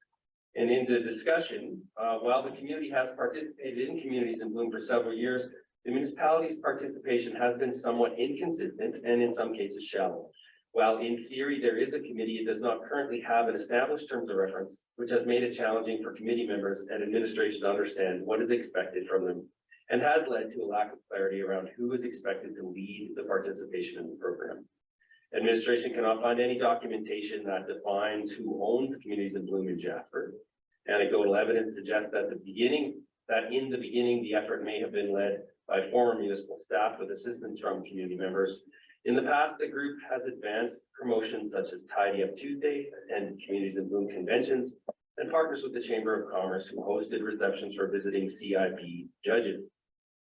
And in the discussion, while the community has participated in Communities in Bloom for several years, the municipality's participation has been somewhat inconsistent and in some cases shallow. While in theory there is a committee, it does not currently have an established terms of reference, which has made it challenging for committee members and administration to understand what is expected from them, and has led to a lack of clarity around who is expected to lead the participation in the program. Administration cannot find any documentation that defines who owns Communities in Bloom in Jasper. Anecdotal evidence suggests that in the beginning, the effort may have been led by former municipal staff with assistance from community members. In the past, the group has advanced promotions such as Tidy Up Tuesday and Communities in Bloom conventions, and partners with the Chamber of Commerce, who hosted receptions for visiting CIP judges.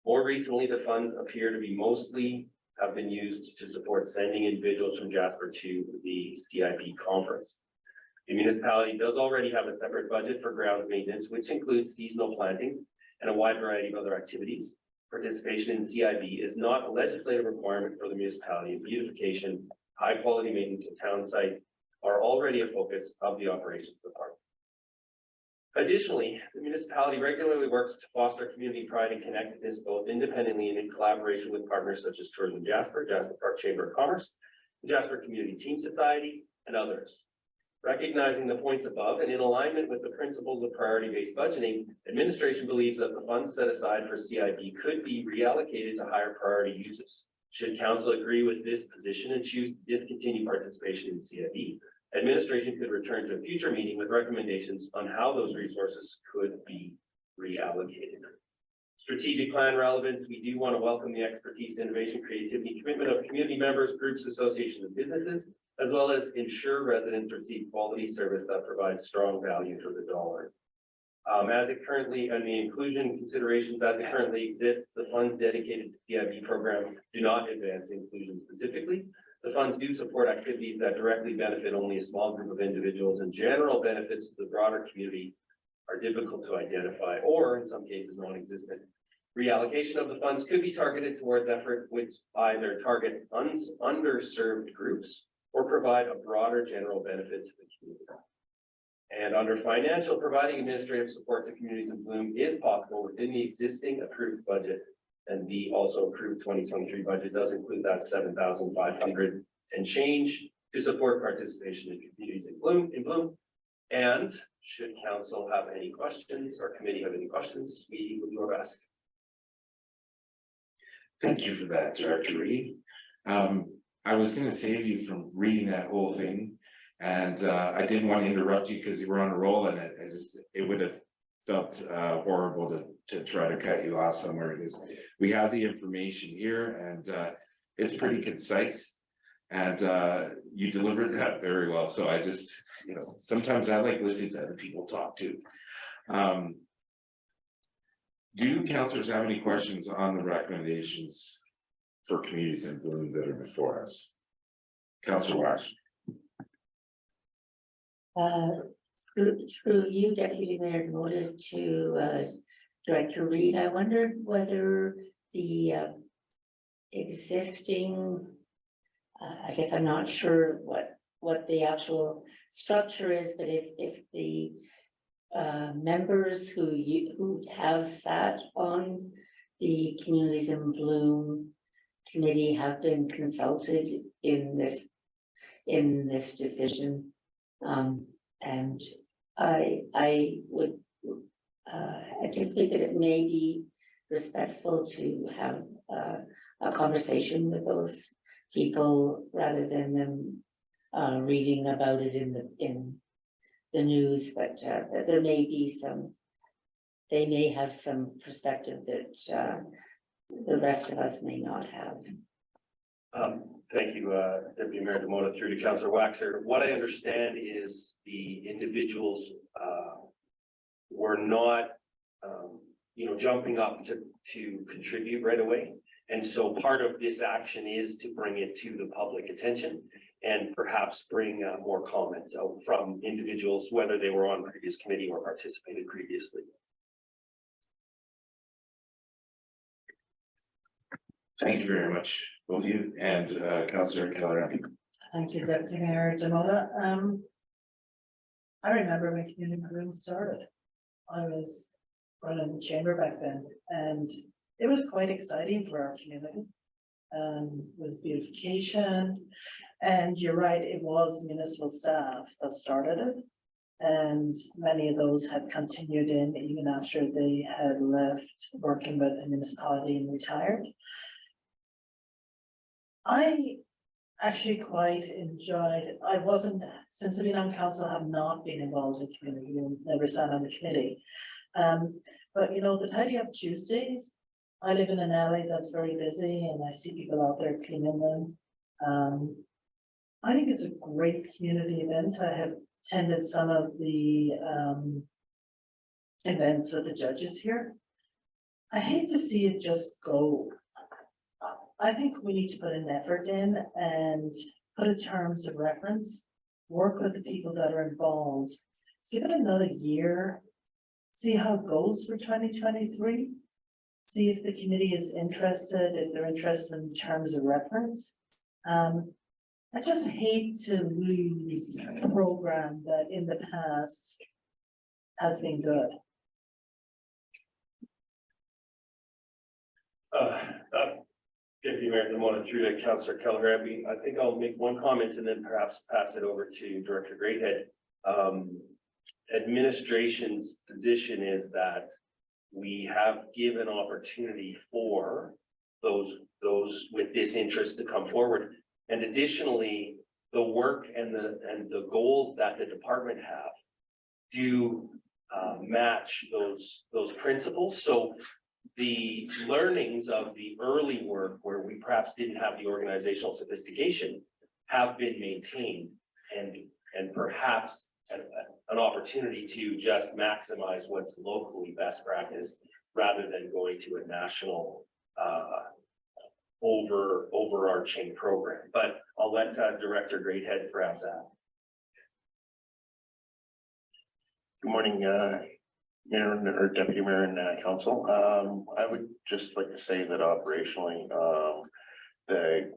More recently, the funds appear to be have been used to support sending individuals from Jasper to the CIP conference. The municipality does already have a separate budget for grounds maintenance, which includes seasonal plantings and a wide variety of other activities. Participation in CIP is not a legislative requirement for the municipality, and beautification, high quality maintenance of town site are already a focus of the operations department. Additionally, the municipality regularly works to foster community pride and connectedness, both independently and in collaboration with partners such as Tourism Jasper, Jasper Park Chamber of Commerce, the Jasper Community Team Society, and others. Recognizing the points above and in alignment with the principles of priority-based budgeting, administration believes that the funds set aside for CIP could be reallocated to higher priority uses. Should council agree with this position and choose to discontinue participation in CIP, administration could return to a future meeting with recommendations on how those resources could be reallocated. Strategic plan relevance, we do want to welcome the expertise, innovation, creativity, commitment of community members, groups, associations, and businesses, as well as ensure residents receive quality service that provides strong value for the dollar. As it currently, and the inclusion considerations as it currently exists, the funds dedicated to CIB program do not advance inclusion specifically. The funds do support activities that directly benefit only a small group of individuals, and general benefits to the broader community are difficult to identify, or in some cases non-existent. Reallocation of the funds could be targeted towards effort which either target underserved groups or provide a broader general benefit to the community. And under financial, providing administrative support to communities in bloom is possible within the existing approved budget. And the also approved 2023 budget does include that 7,500 and change to support participation in communities in bloom. And should council have any questions or committee have any questions, we will do our best. Thank you for that, Director Reed. I was gonna save you from reading that whole thing. And I didn't want to interrupt you because you were on a roll, and it would have felt horrible to try to cut you off somewhere. Because we have the information here, and it's pretty concise. And you delivered that very well. So I just, sometimes I like listening to other people talk too. Do councillors have any questions on the recommendations for communities in bloom that are before us? Councillor Watson. Through you, Deputy Mayor, devoted to Director Reed, I wondered whether the existing, I guess I'm not sure what the actual structure is, but if the members who have sat on the Communities in Bloom committee have been consulted in this decision. And I would anticipate that it may be respectful to have a conversation with those people rather than them reading about it in the news, but there may be they may have some perspective that the rest of us may not have. Thank you, Deputy Mayor Demota, through to Councillor Waxer. What I understand is the individuals were not, jumping up to contribute right away. And so part of this action is to bring it to the public attention and perhaps bring more comments out from individuals, whether they were on previous committee or participated previously. Thank you very much, both of you, and Councillor Keller. Thank you, Deputy Mayor Demota. I remember when Community Bloom started. I was running the chamber back then, and it was quite exciting for our community. It was beautification, and you're right, it was municipal staff that started it. And many of those had continued in even after they had left working with the municipality and retired. I actually quite enjoyed, since I've been on council, I have not been involved in community, never sat on the committee. But the Tidy Up Tuesdays, I live in an alley that's very busy and I see people out there cleaning them. I think it's a great community event. I have attended some of the events with the judges here. I hate to see it just go. I think we need to put an effort in and put in terms of reference, work with the people that are involved. Give it another year, see how it goes for 2023. See if the committee is interested, if they're interested in terms of reference. I just hate to lose a program that in the past has been good. Deputy Mayor Demota, through to Councillor Keller. I think I'll make one comment and then perhaps pass it over to Director Greathead. Administration's position is that we have given opportunity for those with this interest to come forward. And additionally, the work and the goals that the department have do match those principles. So the learnings of the early work where we perhaps didn't have the organizational sophistication have been maintained and perhaps an opportunity to just maximize what's locally best practice rather than going to a national overarching program. But I'll let Director Greathead perhaps add. Good morning, Mayor or Deputy Mayor and Council. I would just like to say that operationally, the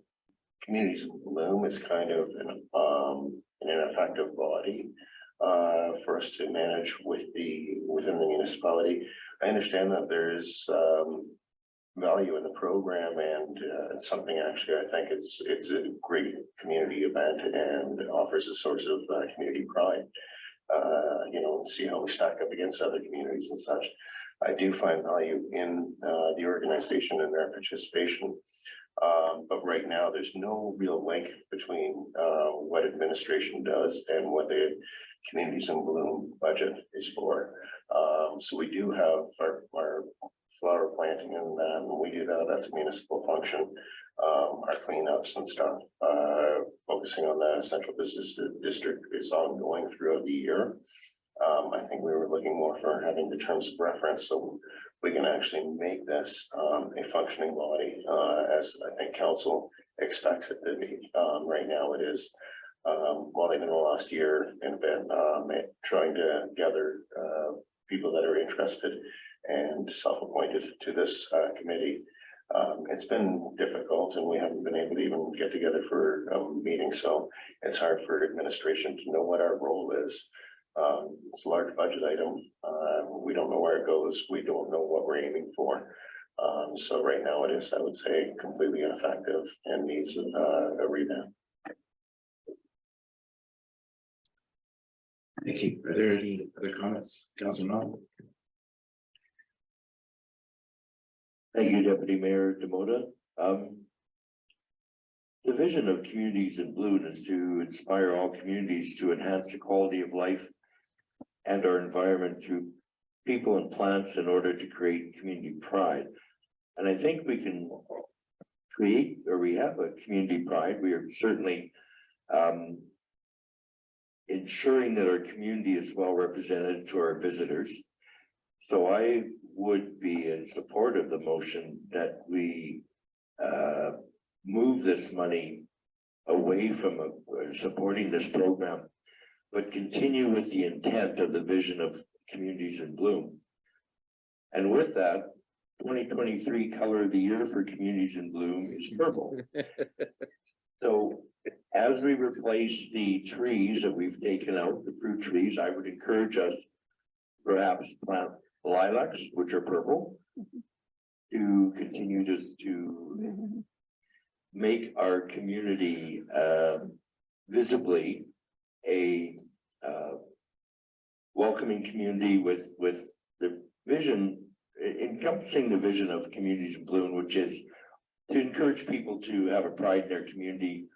Communities in Bloom is kind of an effective body for us to manage within the municipality. I understand that there's value in the program, and it's something actually I think it's a great community event and offers a source of community pride. See how we stack up against other communities and such. I do find value in the organization and their participation. But right now, there's no real link between what administration does and what the Communities in Bloom budget is for. So we do have our flower planting, and when we do that, that's a municipal function. Our cleanups and stuff, focusing on the central business district is ongoing throughout the year. I think we were looking more for having the terms of reference so we can actually make this a functioning body, as I think council expects it to be. Right now it is, well, even the last year and a bit, trying to gather people that are interested and self-appointed to this committee. It's been difficult, and we haven't been able to even get together for a meeting, so it's hard for administration to know what our role is. It's a large budget item. We don't know where it goes. We don't know what we're aiming for. So right now it is, I would say, completely ineffective and needs a revamp. Thank you. Are there any other comments? Councillor Knoll? Thank you, Deputy Mayor Demota. The vision of Communities in Bloom is to inspire all communities to enhance the quality of life and our environment through people and plants in order to create community pride. And I think we can create, or we have a community pride. We are certainly ensuring that our community is well represented to our visitors. So I would be in support of the motion that we move this money away from supporting this program, but continue with the intent of the vision of Communities in Bloom. And with that, 2023 color of the year for Communities in Bloom is purple. So as we replace the trees that we've taken out, the fruit trees, I would encourage us perhaps plant lilacs, which are purple, to continue to make our community visibly a welcoming community with the vision, encompassing the vision of Communities in Bloom, which is to encourage people to have a pride in their community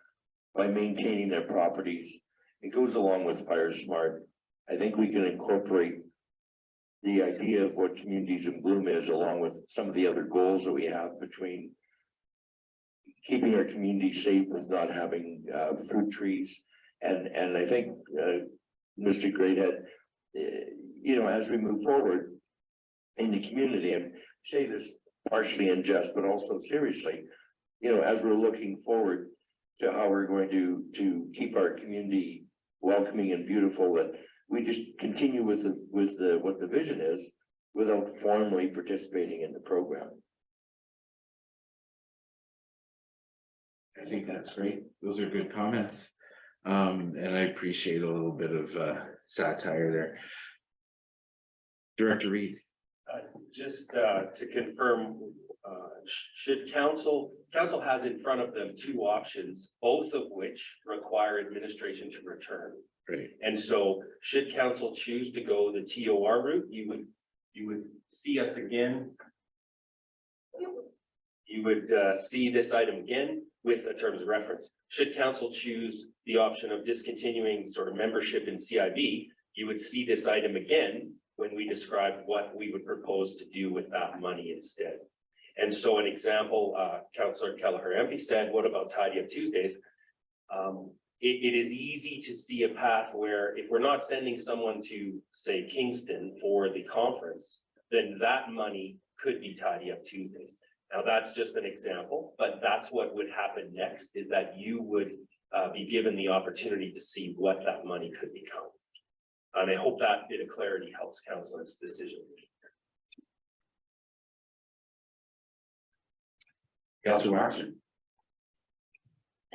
by maintaining their properties. It goes along with Fire Smart. I think we can incorporate the idea of what Communities in Bloom is, along with some of the other goals that we have between keeping our community safe with not having fruit trees. And I think, Mr. Greathead, as we move forward in the community, and say this partially in jest, but also seriously, as we're looking forward to how we're going to keep our community welcoming and beautiful, that we just continue with what the vision is without formally participating in the program. I think that's great. Those are good comments. And I appreciate a little bit of satire there. Director Reed. Just to confirm, should council has in front of them two options, both of which require administration to return. Right. And so should council choose to go the TOR route, you would see us again. You would see this item again with the terms of reference. Should council choose the option of discontinuing sort of membership in CIB, you would see this item again when we described what we would propose to do with that money instead. And so an example, Councillor Kelleher MP said, what about Tidy Up Tuesdays? It is easy to see a path where if we're not sending someone to, say, Kingston for the conference, then that money could be Tidy Up Tuesdays. Now, that's just an example, but that's what would happen next, is that you would be given the opportunity to see what that money could become. And I hope that bit of clarity helps councillors' decision. Councillor Waxer.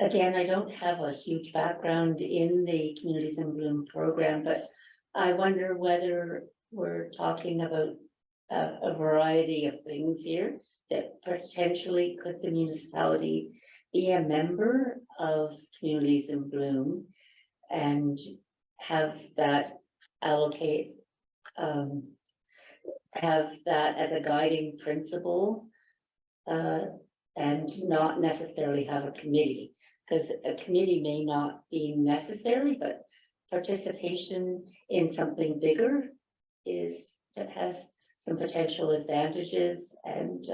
Again, I don't have a huge background in the Communities in Bloom program, but I wonder whether we're talking about a variety of things here that potentially could the municipality be a member of Communities in Bloom and have that allocate, have that as a guiding principle, and not necessarily have a committee, because a committee may not be necessary, but participation in something bigger that has some potential advantages and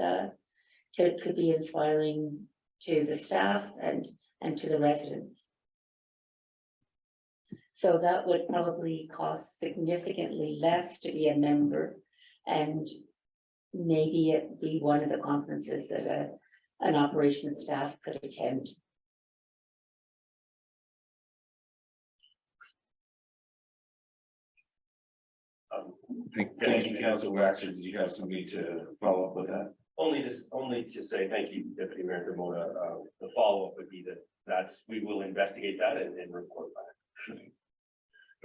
could be inspiring to the staff and to the residents. So that would probably cost significantly less to be a member, and maybe it be one of the conferences that an operations staff could attend. Thank you, Councillor Waxer. Did you have something to follow up with that? Only to say thank you, Deputy Mayor Demota. The follow-up would be that we will investigate that and report back.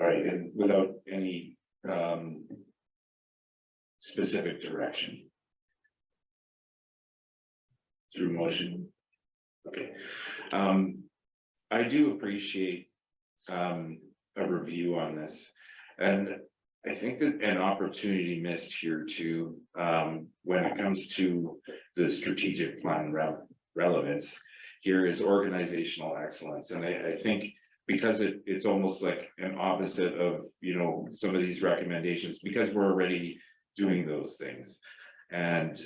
All right, and without any specific direction. Through motion. Okay. I do appreciate a review on this, and I think that an opportunity missed here too, when it comes to the strategic plan relevance, here is organizational excellence. And I think because it's almost like an opposite of, you know, some of these recommendations, because we're already doing those things. And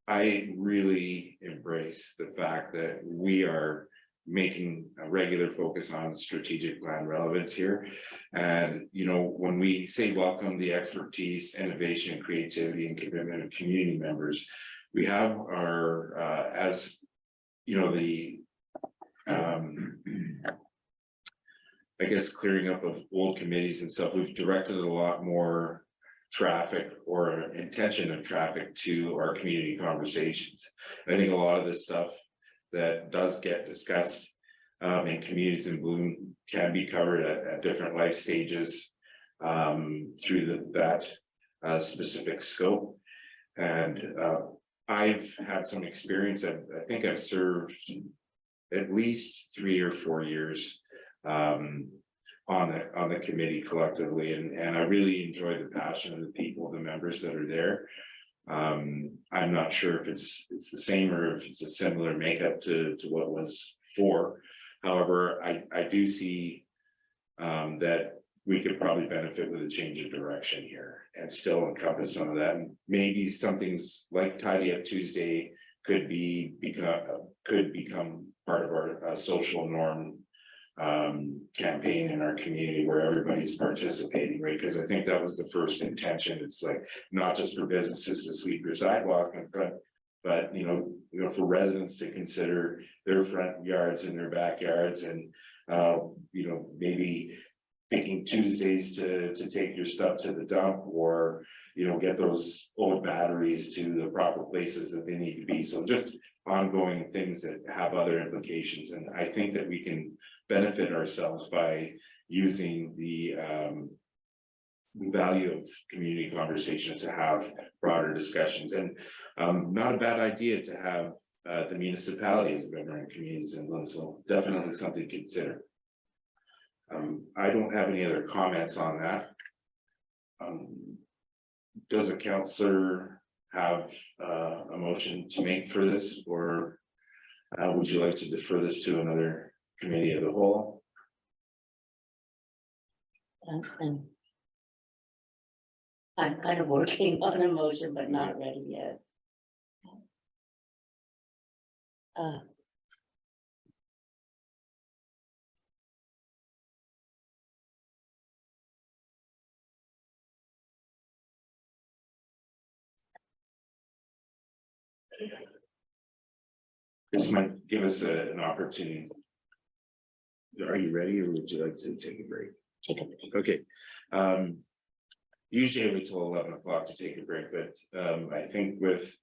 I really embrace the fact that we are making a regular focus on strategic plan relevance here. And, you know, when we say welcome the expertise, innovation, creativity, and commitment of community members, we have our, as you know, the, I guess, clearing up of old committees and stuff, we've directed a lot more traffic or intention of traffic to our community conversations. I think a lot of this stuff that does get discussed in Communities in Bloom can be covered at different life stages through that specific scope. And I've had some experience. I think I've served at least 3 or 4 years on the committee collectively, and I really enjoy the passion of the people, the members that are there. I'm not sure if it's the same or if it's a similar makeup to what was for. However, I do see that we could probably benefit with a change of direction here and still encompass some of that. And maybe some things like Tidy Up Tuesday could become part of our social norm campaign in our community where everybody's participating, right? Because I think that was the first intention. It's like not just for businesses to sweep your sidewalk in front, but you know, for residents to consider their front yards and their backyards, and you know, maybe picking Tuesdays to take your stuff to the dump, or you know, get those old batteries to the proper places that they need to be. So just ongoing things that have other implications, and I think that we can benefit ourselves by using the value of community conversations to have broader discussions. And not a bad idea to have the municipality as a member in Communities in Bloom, so definitely something to consider. I don't have any other comments on that. Does a councillor have a motion to make for this, or would you like to defer this to another committee of the whole? And I'm kind of working on a motion, but not ready yet. This might give us an opportunity. Are you ready or would you like to take a break? Take a break. Okay. Usually I wait till 11 o'clock to take a break, but I think with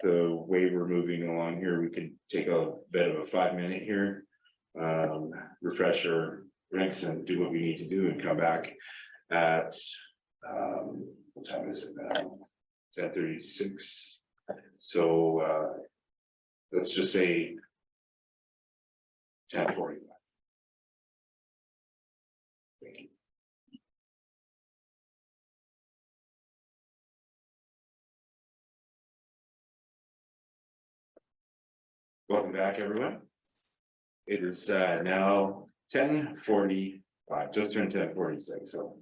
the way we're moving along here, we could take a bit of a 5-minute here. Refresh our drinks and do what we need to do and come back at what time is it now? 10:36. So let's just say 10:40. Thank you. Welcome back, everyone. It is now 10:45, just turned 10:46, so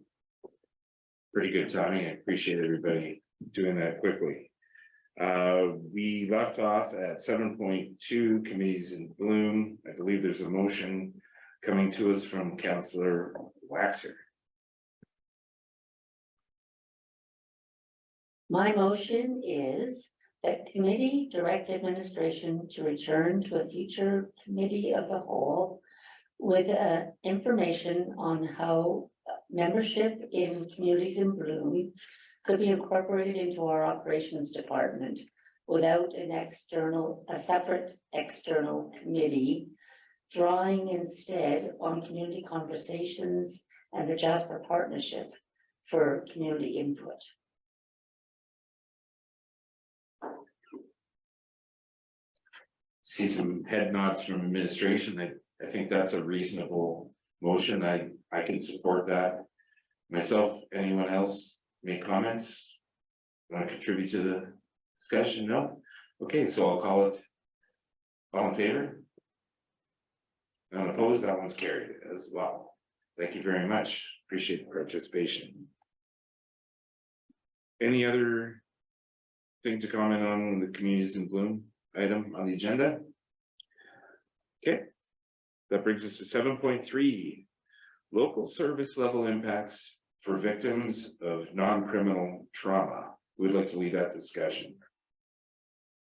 pretty good timing. I appreciate everybody doing that quickly. We left off at 7.2 committees in bloom. I believe there's a motion coming to us from Councillor Waxer. My motion is that committee direct administration to return to a future committee of the whole with information on how membership in communities in bloom could be incorporated into our operations department without a separate external committee, drawing instead on community conversations and the Jasper Partnership for community input. See some head nods from administration. I think that's a reasonable motion. I can support that. Myself, anyone else make comments? Want to contribute to the discussion? No? Okay, so I'll call it. All in favor? None opposed, that one's carried as well. Thank you very much. Appreciate the participation. Any other thing to comment on the communities in bloom item on the agenda? Okay, that brings us to 7.3, local service level impacts for victims of non-criminal trauma. We'd like to lead that discussion.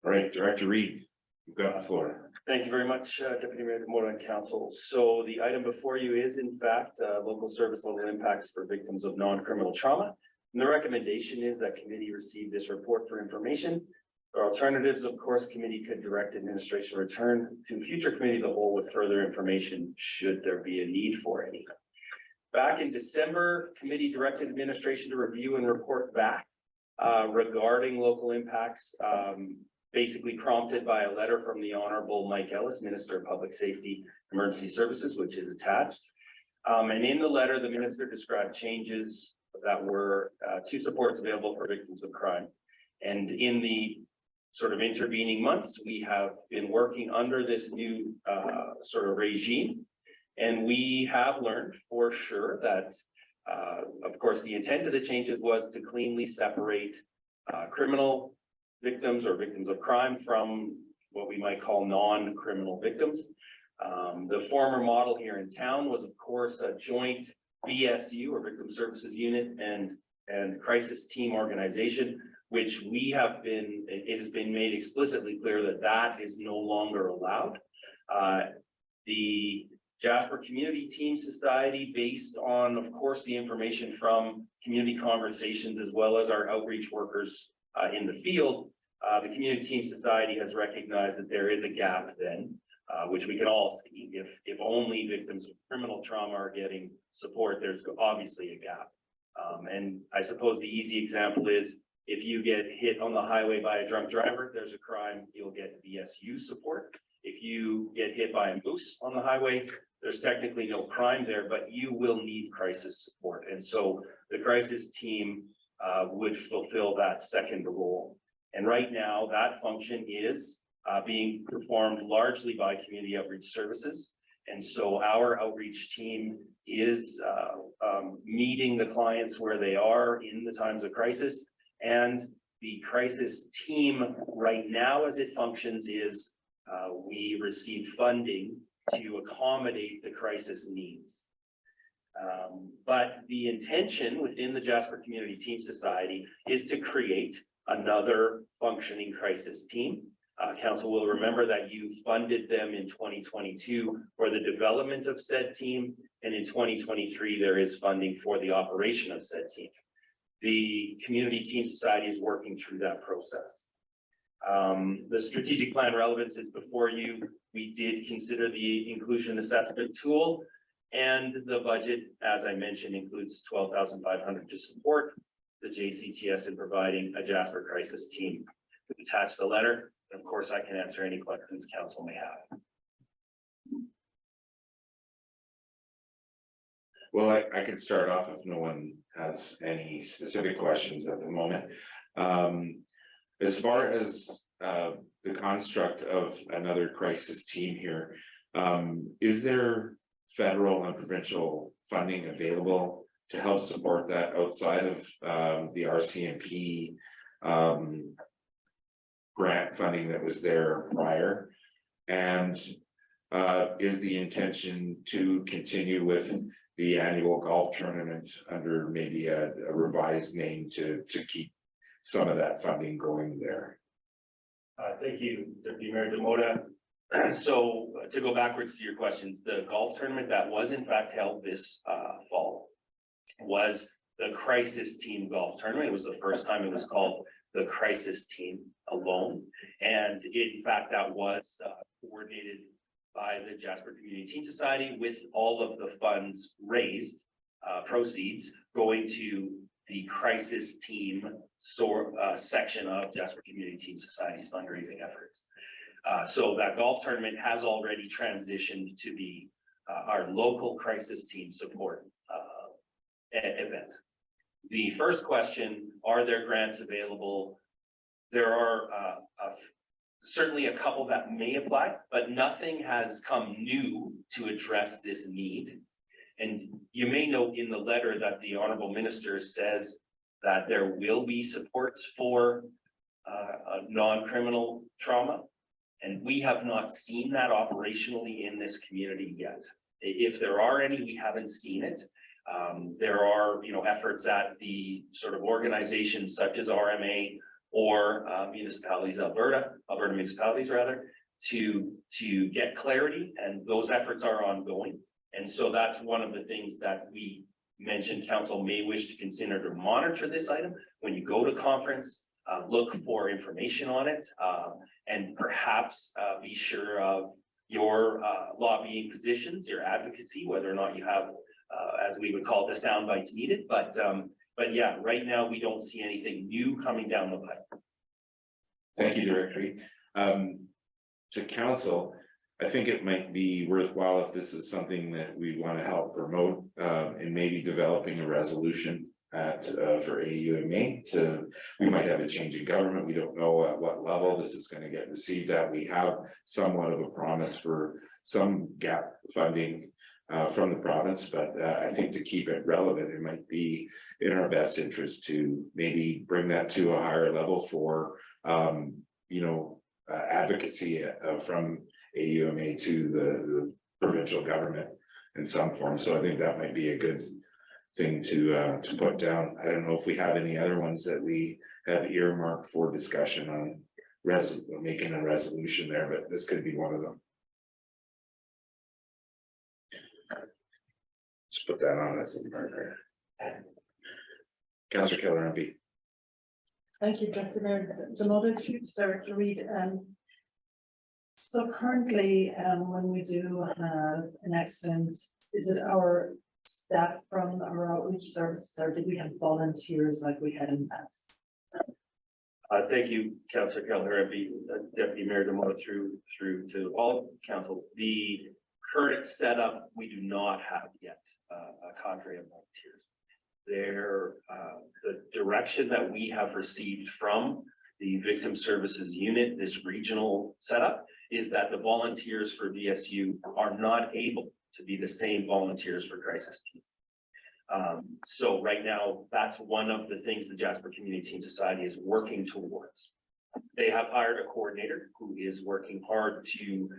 All right, Director Reed, you've got the floor. Thank you very much, Deputy Mayor Demota and Council. So the item before you is in fact, local service level impacts for victims of non-criminal trauma. And the recommendation is that committee receive this report for information. Or alternatives, of course, committee could direct administration return to future committee of the whole with further information should there be a need for any. Back in December, committee directed administration to review and report back regarding local impacts, basically prompted by a letter from the Honorable Mike Ellis, Minister of Public Safety, Emergency Services, which is attached. And in the letter, the minister described changes that were to supports available for victims of crime. And in the sort of intervening months, we have been working under this new sort of regime. And we have learned for sure that, of course, the intent of the changes was to cleanly separate criminal victims or victims of crime from what we might call non-criminal victims. The former model here in town was, of course, a joint VSU or Victim Services Unit and crisis team organization, which we have been, it has been made explicitly clear that that is no longer allowed. The Jasper Community Team Society, based on, of course, the information from community conversations, as well as our outreach workers in the field, the Community Team Society has recognized that there is a gap then, which we can all see. If only victims of criminal trauma are getting support, there's obviously a gap. And I suppose the easy example is if you get hit on the highway by a drunk driver, there's a crime, you'll get VSU support. If you get hit by a moose on the highway, there's technically no crime there, but you will need crisis support. And so the crisis team would fulfill that second role. And right now that function is being performed largely by community outreach services. And so our outreach team is meeting the clients where they are in the times of crisis. And the crisis team right now, as it functions, is we receive funding to accommodate the crisis needs. But the intention within the Jasper Community Team Society is to create another functioning crisis team. Council will remember that you funded them in 2022 for the development of said team, and in 2023 there is funding for the operation of said team. The Community Team Society is working through that process. The strategic plan relevance is before you. We did consider the inclusion assessment tool, and the budget, as I mentioned, includes $12,500 to support the JCTS in providing a Jasper crisis team. Attach the letter. Of course, I can answer any questions council may have. Well, I can start off if no one has any specific questions at the moment. As far as the construct of another crisis team here, is there federal and provincial funding available to help support that outside of the RCMP grant funding that was there prior? And is the intention to continue with the annual golf tournament under maybe a revised name to keep some of that funding going there? Thank you, Deputy Mayor Demota. So to go backwards to your questions, the golf tournament that was in fact held this fall was the crisis team golf tournament. It was the first time it was called the crisis team alone. And in fact, that was coordinated by the Jasper Community Team Society, with all of the funds raised, proceeds going to the crisis team section of Jasper Community Team Society's fundraising efforts. So that golf tournament has already transitioned to be our local crisis team support event. The first question, are there grants available? There are certainly a couple that may apply, but nothing has come new to address this need. And you may note in the letter that the Honorable Minister says that there will be support for non-criminal trauma. And we have not seen that operationally in this community yet. If there are any, we haven't seen it. There are, efforts at the sort of organizations such as RMA or municipalities, Alberta municipalities rather, to get clarity, and those efforts are ongoing. And so that's one of the things that we mentioned council may wish to consider to monitor this item. When you go to conference, look for information on it, and perhaps be sure of your lobbying positions, your advocacy, whether or not you have, as we would call it, the sound bites needed. But yeah, right now we don't see anything new coming down the pipe. Thank you, Director. To council, I think it might be worthwhile if this is something that we want to help promote in maybe developing a resolution for AUMA we might have a change in government. We don't know at what level this is going to get received at. We have somewhat of a promise for some gap funding from the province, but I think to keep it relevant, it might be in our best interest to maybe bring that to a higher level for advocacy from AUMA to the provincial government in some form. So I think that might be a good thing to put down. I don't know if we have any other ones that we have earmarked for discussion on making a resolution there, but this could be one of them. Just put that on as a marker. Councillor Keller MP. Thank you, Dr. Mayor. Director Reid. So currently, when we do have an accident, is it our staff from our outreach services, or do we have volunteers like we had in the past? Thank you, Councillor Keller, MP, Deputy Mayor Demota, through to all council. The current setup, we do not have yet a cadre of volunteers. The direction that we have received from the Victim Services Unit, this regional setup, is that the volunteers for VSU are not able to be the same volunteers for crisis team. So right now, that's one of the things the Jasper Community Team Society is working towards. They have hired a coordinator who is working hard to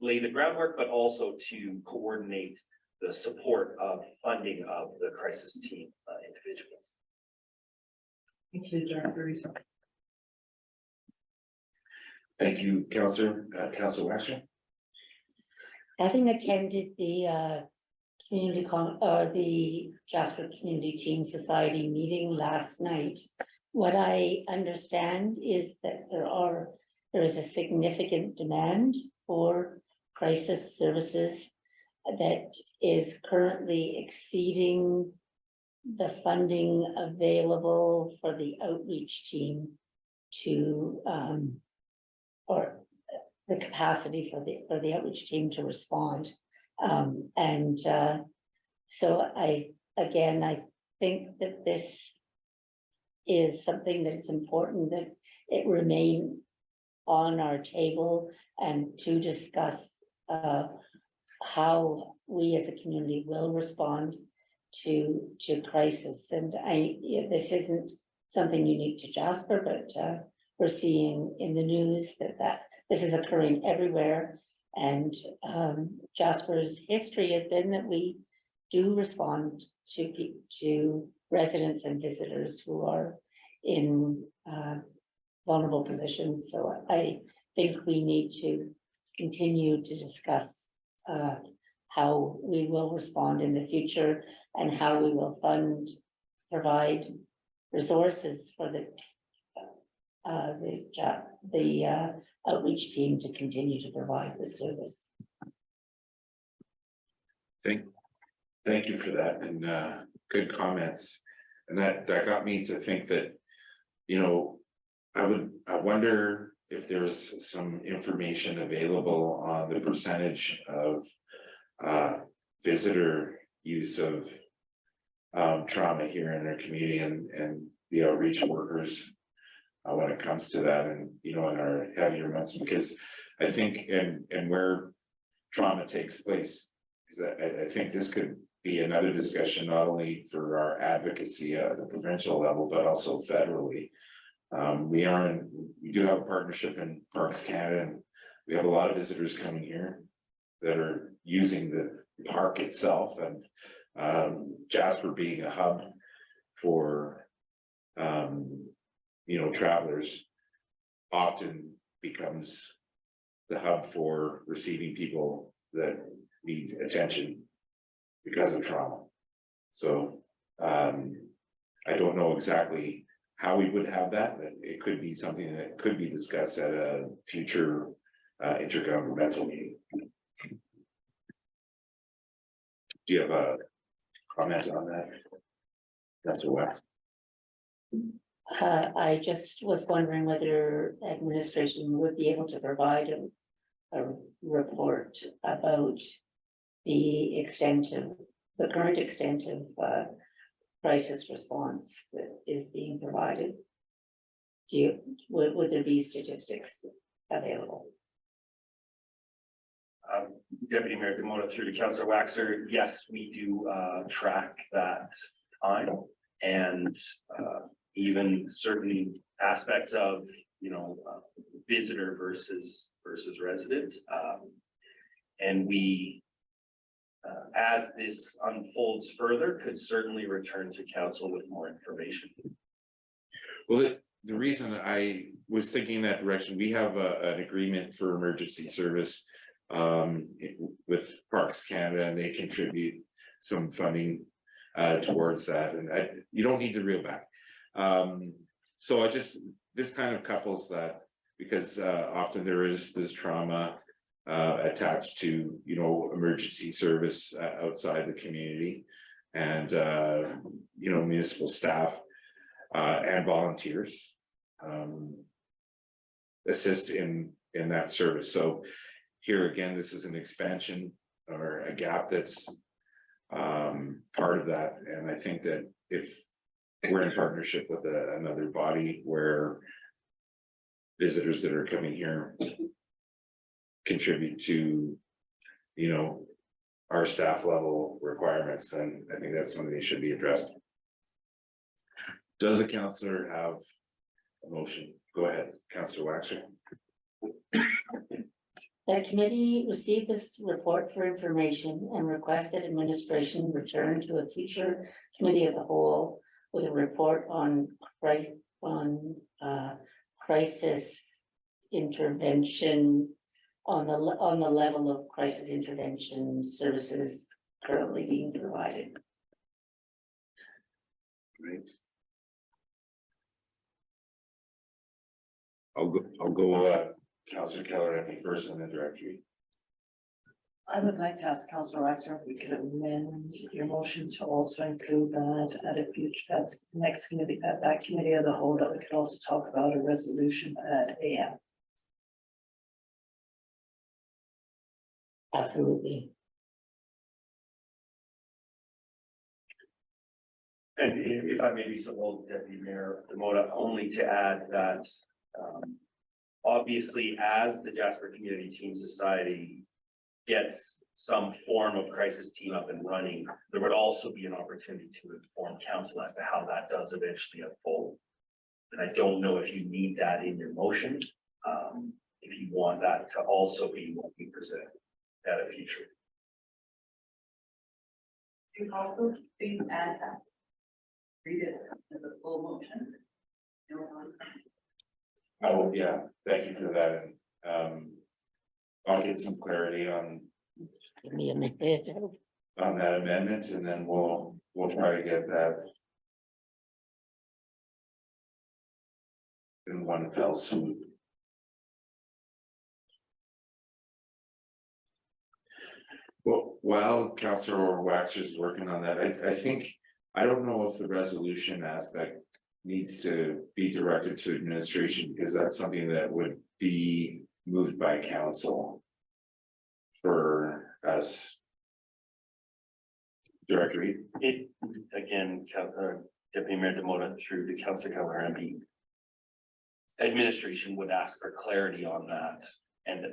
lay the groundwork, but also to coordinate the support of funding of the crisis team individuals. Thank you, Director. Thank you, Councillor, Councillor Waxman. Having attended the the Jasper Community Team Society meeting last night, what I understand is that there is a significant demand for crisis services that is currently exceeding the funding available for the outreach team to or the capacity for the outreach team to respond. So I think that this is something that's important, that it remain on our table and to discuss how we as a community will respond to crisis. And this isn't something unique to Jasper, but we're seeing in the news that this is occurring everywhere. And Jasper's history has been that we do respond to residents and visitors who are in vulnerable positions. So I think we need to continue to discuss how we will respond in the future and how we will provide resources for the outreach team to continue to provide the service. Thank you for that, and good comments. And that got me to think that, you know, I wonder if there's some information available on the percentage of visitor use of trauma here in our community and the outreach workers when it comes to that, and you know, in our heavier months, because I think and where trauma takes place, because I think this could be another discussion, not only for our advocacy at the provincial level, but also federally. We do have a partnership in Parks Canada, and we have a lot of visitors coming here that are using the park itself, and Jasper being a hub for you know, travelers, often becomes the hub for receiving people that need attention because of trauma. So I don't know exactly how we would have that, but it could be something that could be discussed at a future intergovernmental meeting. Do you have a comment on that? That's a what? I just was wondering whether administration would be able to provide a report about the current extent of crisis response that is being provided. Would there be statistics available? Deputy Mayor Demota through to Councillor Waxer, yes, we do track that time, and even certain aspects of, you know, visitor versus resident, and we as this unfolds further, could certainly return to council with more information. Well, the reason I was thinking that direction, we have an agreement for emergency service with Parks Canada, and they contribute some funding towards that, and you don't need to reel back. So this kind of couples that, because often there is this trauma attached to, you know, emergency service outside the community, and you know, municipal staff and volunteers assist in that service. So here again, this is an expansion or a gap that's part of that, and I think that if we're in partnership with another body where visitors that are coming here contribute to, you know, our staff level requirements, and I think that's something that should be addressed. Does a councillor have a motion? Go ahead, Councillor Waxer. The committee received this report for information and requested administration return to a future committee of the whole with a report on crisis intervention on the level of crisis intervention services currently being provided. Right. I'll go, Councillor Keller, at me first and then directory. I would like to ask Councillor Waxer if we could amend your motion to also include that at a future, at the next committee, at that committee of the whole, that we could also talk about a resolution at AM. Absolutely. And if I may be so bold, Deputy Mayor Demota, only to add that, obviously, as the Jasper Community Team Society gets some form of crisis team up and running, there would also be an opportunity to inform council as to how that does eventually unfold. And I don't know if you need that in your motion, if you want that to also be what we present at a future. You also please add that. Read it as a full motion. Oh, yeah, thank you for that. I'll get some clarity on Give me a minute. that amendment, and then we'll try to get that in one fell swoop. Well, while Councillor Waxer is working on that, I think, I don't know if the resolution aspect needs to be directed to administration, because that's something that would be moved by council for us. Directory. It, again, Deputy Mayor Demota through the Councillor Keller MP. Administration would ask for clarity on that, and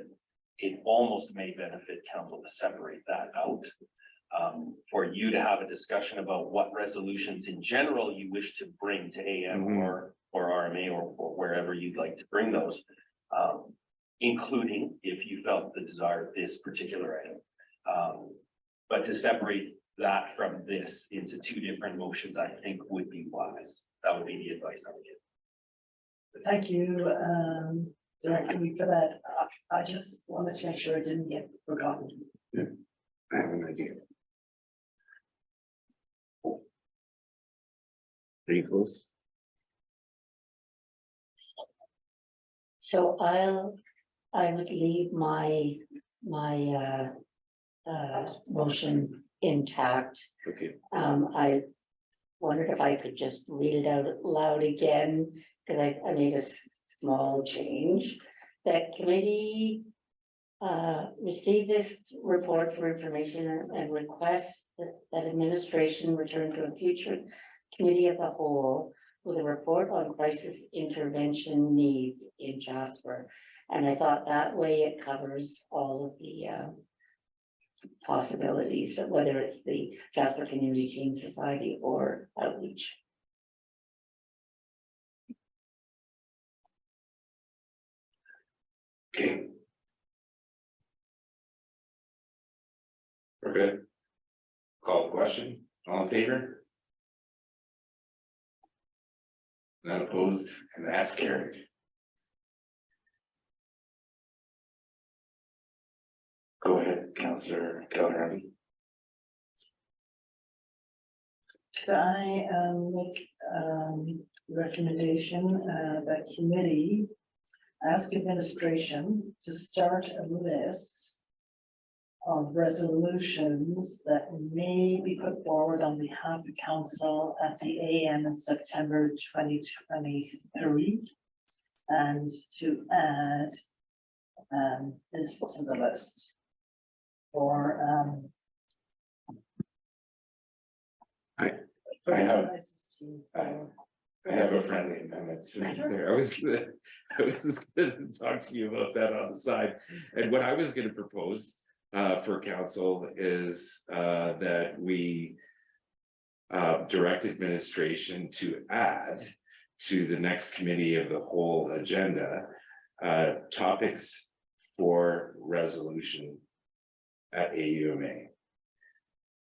it almost may benefit council to separate that out. For you to have a discussion about what resolutions in general you wish to bring to AM or RMA or wherever you'd like to bring those. Including if you felt the desire of this particular item. But to separate that from this into two different motions, I think would be wise. That would be the advice I would give. Thank you, Director, for that. I just wanted to make sure it didn't get forgotten. I have an idea. Pretty close. So I would leave my motion intact. Okay. I wondered if I could just read it out loud again, because I made a small change. That committee receive this report for information and request that administration return to a future committee of the whole with a report on crisis intervention needs in Jasper. And I thought that way it covers all of the possibilities, whether it's the Jasper Community Team Society or outreach. Okay. We're good. Call the question, all in favor? Not opposed, and that's carried. Go ahead, Councillor Keller. Could I make recommendation that committee ask administration to start a list of resolutions that may be put forward on behalf of council at the AM in September 2023, and to add this to the list for I have- crisis team for I have a friendly amendment sitting there. I was gonna talk to you about that on the side. And what I was gonna propose for council is that we direct administration to add to the next committee of the whole agenda topics for resolution at AUMA.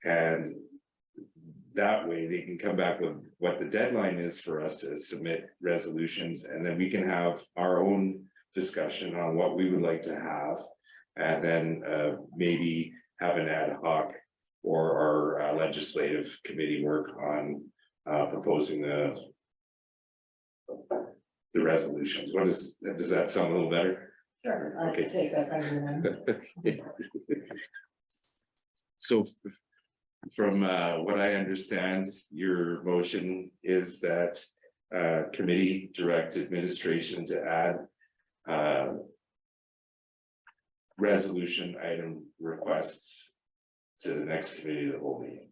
And that way they can come back with what the deadline is for us to submit resolutions, and then we can have our own discussion on what we would like to have. And then maybe have an ad hoc or our legislative committee work on proposing the resolutions. Does that sound a little better? Sure, I Okay. take that as an So from what I understand, your motion is that committee direct administration to add resolution item requests to the next committee of the whole meeting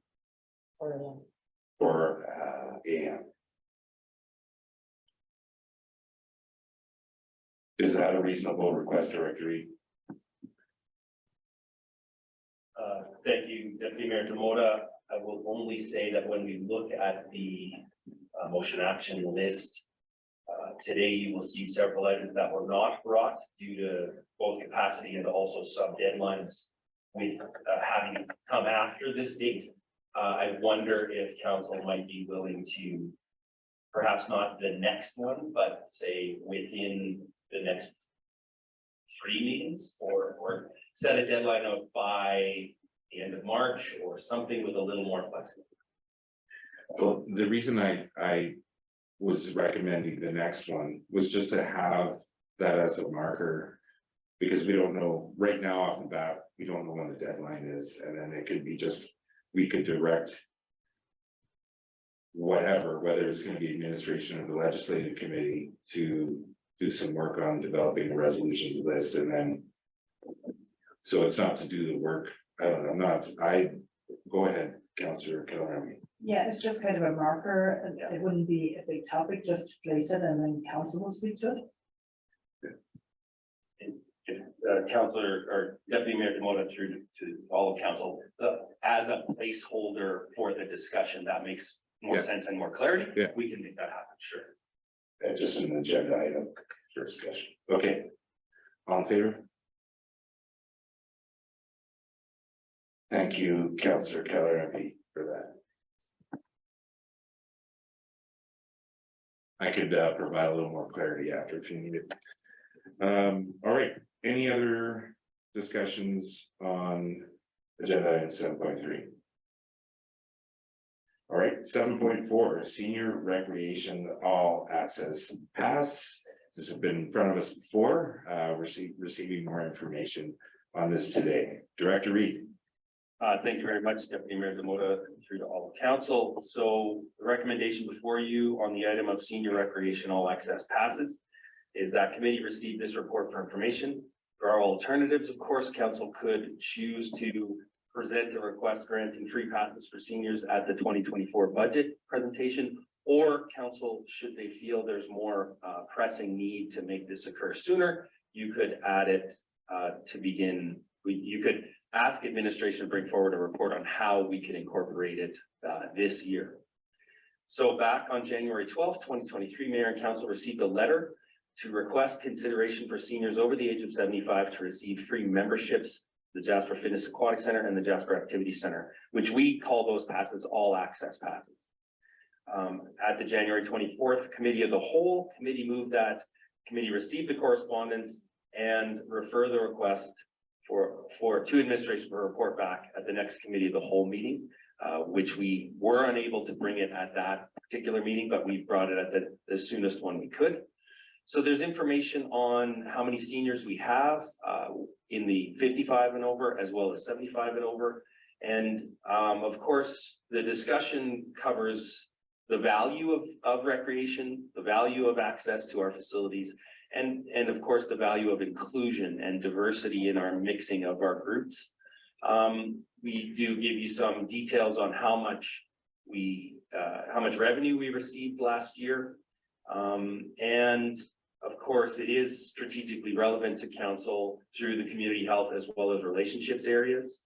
for AM. Is that a reasonable request, Director Reed? Thank you, Deputy Mayor Demota. I will only say that when we look at the motion action list, today you will see several items that were not brought due to both capacity and also sub deadlines with having come after this date. I wonder if council might be willing to, perhaps not the next one, but say within the next 3 meetings, or set a deadline out by the end of March or something with a little more flexibility. Well, the reason I was recommending the next one was just to have that as a marker. Because we don't know right now off the bat, we don't know when the deadline is, and then it could be just, we could direct whatever, whether it's going to be administration of the legislative committee to do some work on developing a resolutions list, and then so it's not to do the work. I don't know, go ahead, Councillor Keller. Yeah, it's just kind of a marker. It wouldn't be a big topic, just to place it and then council will speak to it. Councillor or Deputy Mayor Demota through to all of council, as a placeholder for the discussion, that makes more sense and more clarity. Yeah. We can make that happen, sure. Just an agenda item for discussion. Okay. All in favor? Thank you, Councillor Keller MP, for that. I could provide a little more clarity after if you need it. All right, any other discussions on agenda item 7.3? All right, 7.4, senior recreation all access pass. This has been in front of us before. We're receiving more information on this today. Director Reed. Thank you very much, Deputy Mayor Demota, through to all of council. So the recommendation before you on the item of senior recreation all access passes is that committee receive this report for information. There are alternatives, of course. Council could choose to present a request granting free passes for seniors at the 2024 budget presentation, or council, should they feel there's more pressing need to make this occur sooner, you could add it to begin. You could ask administration to bring forward a report on how we can incorporate it this year. So back on January 12th, 2023, Mayor and Council received a letter to request consideration for seniors over the age of 75 to receive free memberships, the Jasper Fitness Aquatic Center and the Jasper Activity Center, which we call those passes all access passes. At the January 24th Committee of the Whole, committee moved that committee receive the correspondence and refer the request to administration for a report back at the next Committee of the Whole meeting, which we were unable to bring it at that particular meeting, but we brought it at the soonest one we could. So there's information on how many seniors we have in the 55 and over, as well as 75 and over. And of course, the discussion covers the value of recreation, the value of access to our facilities, and of course, the value of inclusion and diversity in our mixing of our groups. We do give you some details on how much how much revenue we received last year. And of course, it is strategically relevant to council through the community health as well as relationships areas.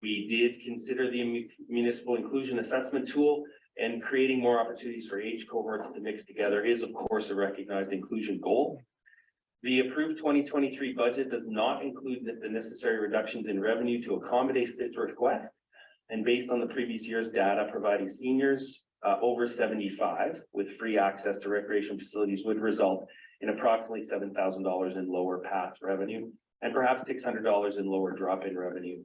We did consider the municipal inclusion assessment tool, and creating more opportunities for age cohorts to mix together is of course a recognized inclusion goal. The approved 2023 budget does not include the necessary reductions in revenue to accommodate this request. And based on the previous year's data, providing seniors over 75 with free access to recreation facilities would result in approximately $7,000 in lower path revenue and perhaps $600 in lower drop-in revenue.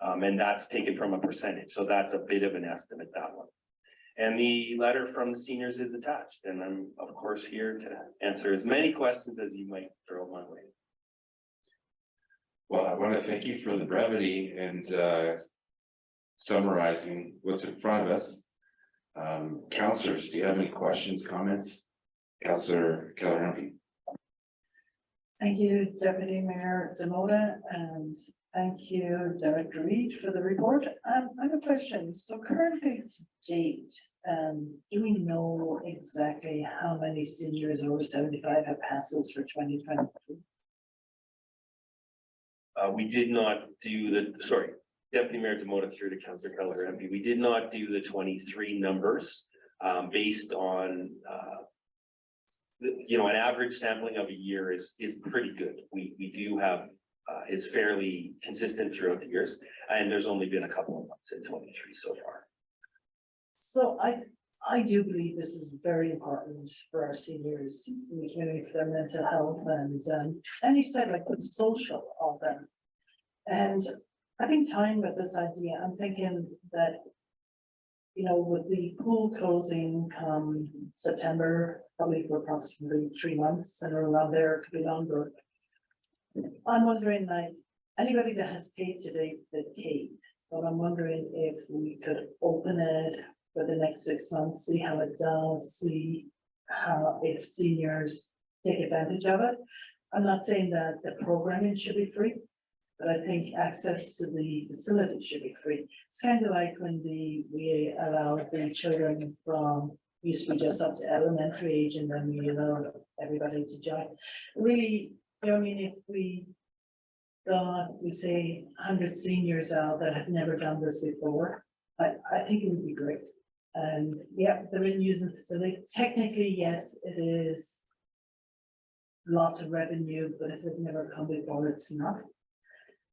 And that's taken from a percentage. So that's a bit of an estimate, that one. And the letter from the seniors is attached, and I'm of course here to answer as many questions as you might throw my way. Well, I want to thank you for the brevity and summarizing what's in front of us. Councillors, do you have any questions, comments? Councillor Keller. Thank you, Deputy Mayor Demota, and thank you, Director Reid, for the report. I have a question. So currently to date, do we know exactly how many seniors over 75 have passes for 2023? We did not do Deputy Mayor Demota through to Councillor Keller MP. We did not do the 23 numbers based on an average sampling of a year is pretty good. We do have it's fairly consistent throughout the years, and there's only been a couple of months in 23 so far. So I do believe this is very important for our seniors in the community, for their mental health and you said like the social of them. And I've been toying with this idea. I'm thinking that, with the pool closing come September, probably for approximately 3 months and around there, it could be longer. I'm wondering, like, anybody that has paid to date, they paid, but I'm wondering if we could open it for the next 6 months, see how it does, see how if seniors take advantage of it. I'm not saying that the programming should be free, but I think access to the facility should be free. It's kind of like when we allowed the children from used to be just up to elementary age, and then we allowed everybody to join. Really, if we say 100 seniors out that have never done this before, I think it would be great. And yeah, they're in using the facility. Technically, yes, it is lots of revenue, but if it's never come before, it's not.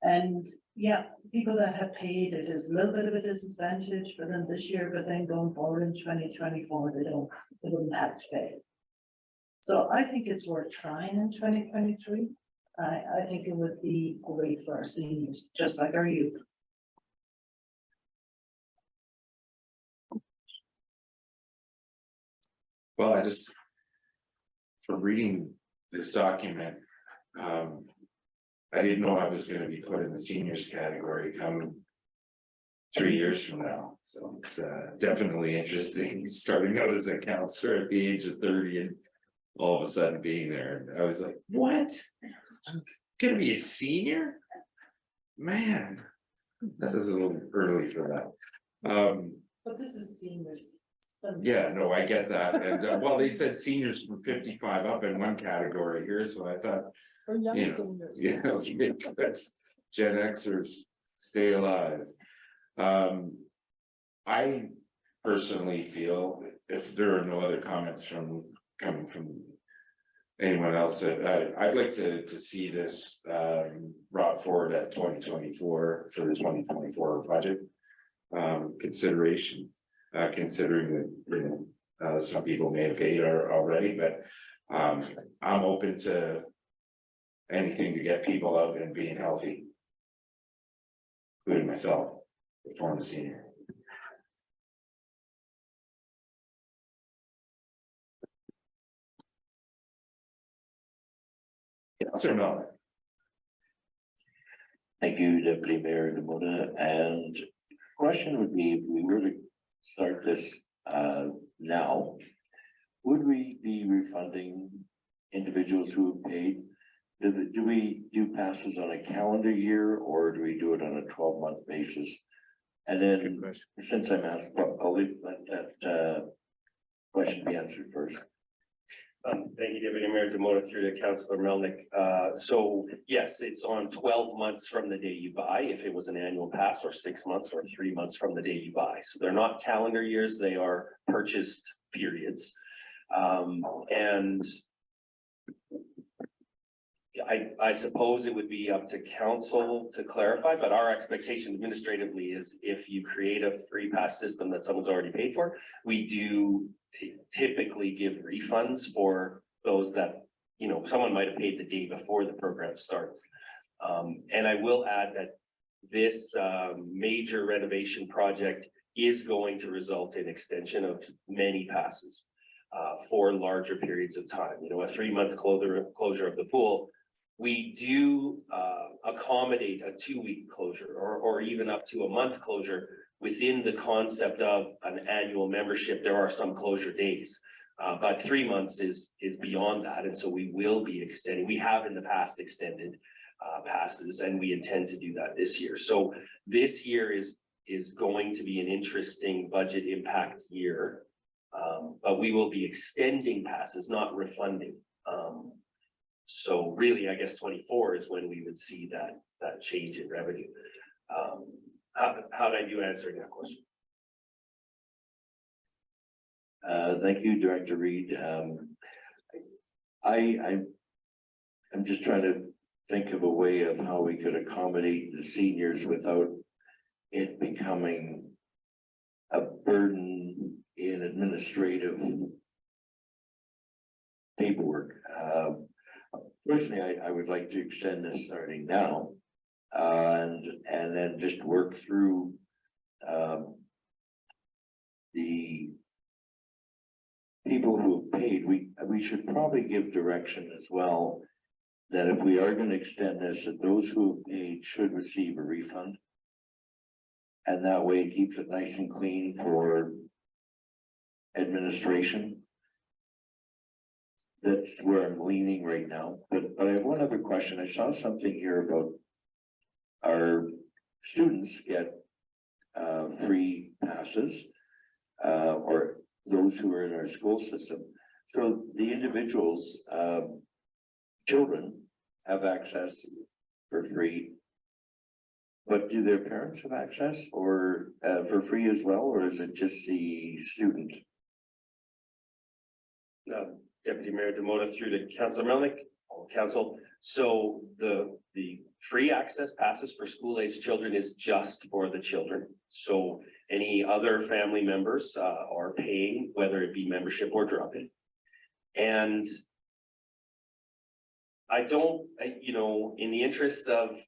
And yeah, people that have paid, it is a little bit of a disadvantage for them this year, but then going forward in 2024, they wouldn't have to pay. So I think it's worth trying in 2023. I think it would be great for our seniors, just like our youth. Well, from reading this document, I didn't know I was going to be put in the seniors category come 3 years from now. So it's definitely interesting starting out as a counselor at the age of 30 and all of a sudden being there. I was like, what? I'm going to be a senior? Man, that is a little early for that. But this is seniors. Yeah, no, I get that. And well, they said seniors from 55 up in one category here. So I thought, Or young you know, seniors. yeah, okay, good. Gen Xers stay alive. I personally feel, if there are no other comments coming from anyone else, I'd like to see this brought forward at 2024 for the 2024 budget consideration, considering that some people may have paid already, but I'm open to anything to get people out and being healthy, including myself, a former senior. Yes or no? Thank you, Deputy Mayor Demota. And question would be, if we were to start this now, would we be refunding individuals who have paid? Do we do passes on a calendar year, or do we do it on a 12-month basis And Good then, question. since I'm asked, I'll leave that question be answered first. Thank you, Deputy Mayor Demota through to Councillor Melnick. So yes, it's on 12 months from the day you buy, if it was an annual pass, or 6 months or 3 months from the day you buy. So they're not calendar years, they are purchased periods. And I suppose it would be up to council to clarify, but our expectation administratively is if you create a free pass system that someone's already paid for, we do typically give refunds for those that, you know, someone might have paid the day before the program starts. And I will add that this major renovation project is going to result in extension of many passes for larger periods of time. You know, a 3-month closure of the pool. We do accommodate a 2-week closure or even up to a month closure within the concept of an annual membership. There are some closure days, but 3 months is beyond that. And so we will be extending. We have in the past extended passes, and we intend to do that this year. So this year is going to be an interesting budget impact year, but we will be extending passes, not refunding. So really, I guess 24 is when we would see that change in revenue. How did I do answering that question? Thank you, Director Reed. I'm just trying to think of a way of how we could accommodate the seniors without it becoming a burden in administrative paperwork. Personally, I would like to extend this starting now, and then just work through the people who have paid. We should probably give direction as well that if we are going to extend this, that those who have paid should receive a refund. And that way it keeps it nice and clean for administration. That's where I'm leaning right now. But I have one other question. I saw something here about our students get free passes, or those who are in our school system. So the individuals, children have access for free. But do their parents have access or for free as well, or is it just the student? Deputy Mayor Demota through to Councillor Melnick, Council. So the free access passes for school age children is just for the children. So any other family members are paying, whether it be membership or drop-in. And I don't, you know, in the interest of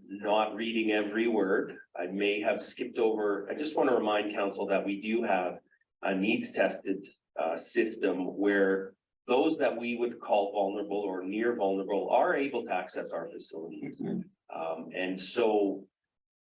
not reading every word, I may have skipped over. I just want to remind council that we do have a needs tested system where those that we would call vulnerable or near vulnerable are able to access our facilities. And so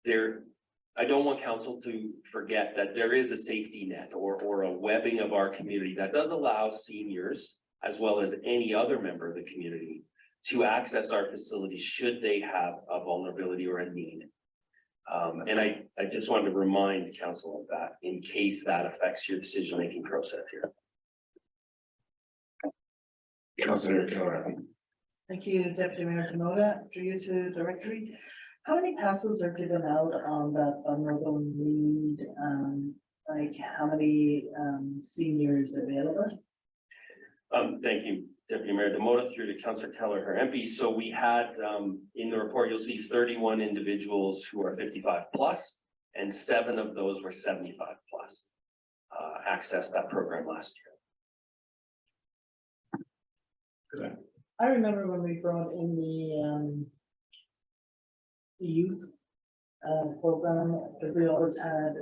I don't want council to forget that there is a safety net or a webbing of our community that does allow seniors, as well as any other member of the community, to access our facilities should they have a vulnerability or a need. And I just wanted to remind council of that in case that affects your decision-making process here. Councillor Keller. Thank you, Deputy Mayor Demota. Through you to Directory. How many passes are given out on that vulnerable need? Like how many seniors available? Thank you, Deputy Mayor Demota through to Councillor Keller, her MP. So we had in the report, you'll see 31 individuals who are 55 plus, and 7 of those were 75 plus accessed that program last year. I remember when we brought in the youth program, because we always had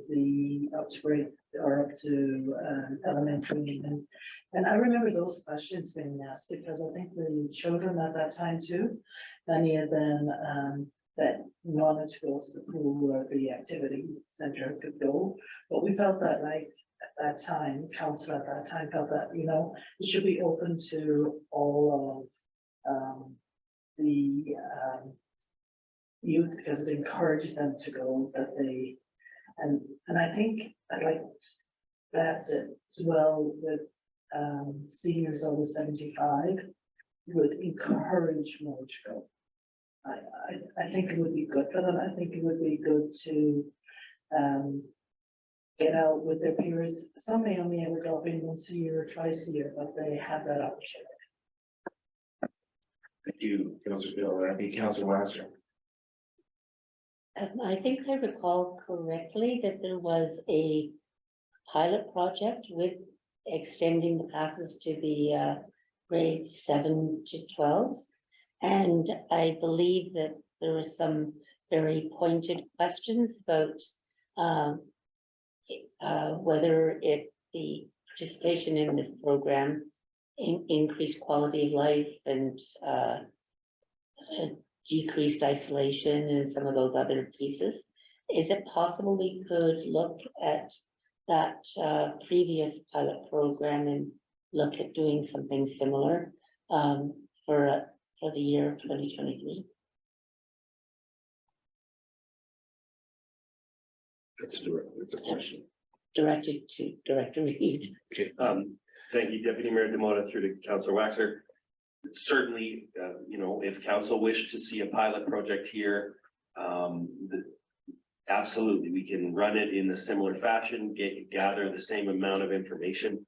the up to grade or up to elementary, and I remember those questions being asked because I think the children at that time too, many of them that wanted to go to the pool or the activity center could go, but we felt that like at that time, council at that time felt that, you know, it should be open to all of the youth because it encouraged them to go, that they, and I think I'd like that as well with seniors over 75 would encourage more to go. I think it would be good for them. I think it would be good to get out with their peers. Some may only ever drop in once a year or twice a year, but they have that option. Thank you, Councillor Bill, Councillor Waxer. I think I recall correctly that there was a pilot project with extending the passes to the grades 7 to 12. And I believe that there were some very pointed questions about whether the participation in this program increased quality of life and decreased isolation and some of those other pieces. Is it possible we could look at that previous pilot program and look at doing something similar for the year 2023? It's a question. Directed to Director Reed. Thank you, Deputy Mayor Demota, through to Councillor Waxer. Certainly, if council wished to see a pilot project here, absolutely, we can run it in a similar fashion, gather the same amount of information.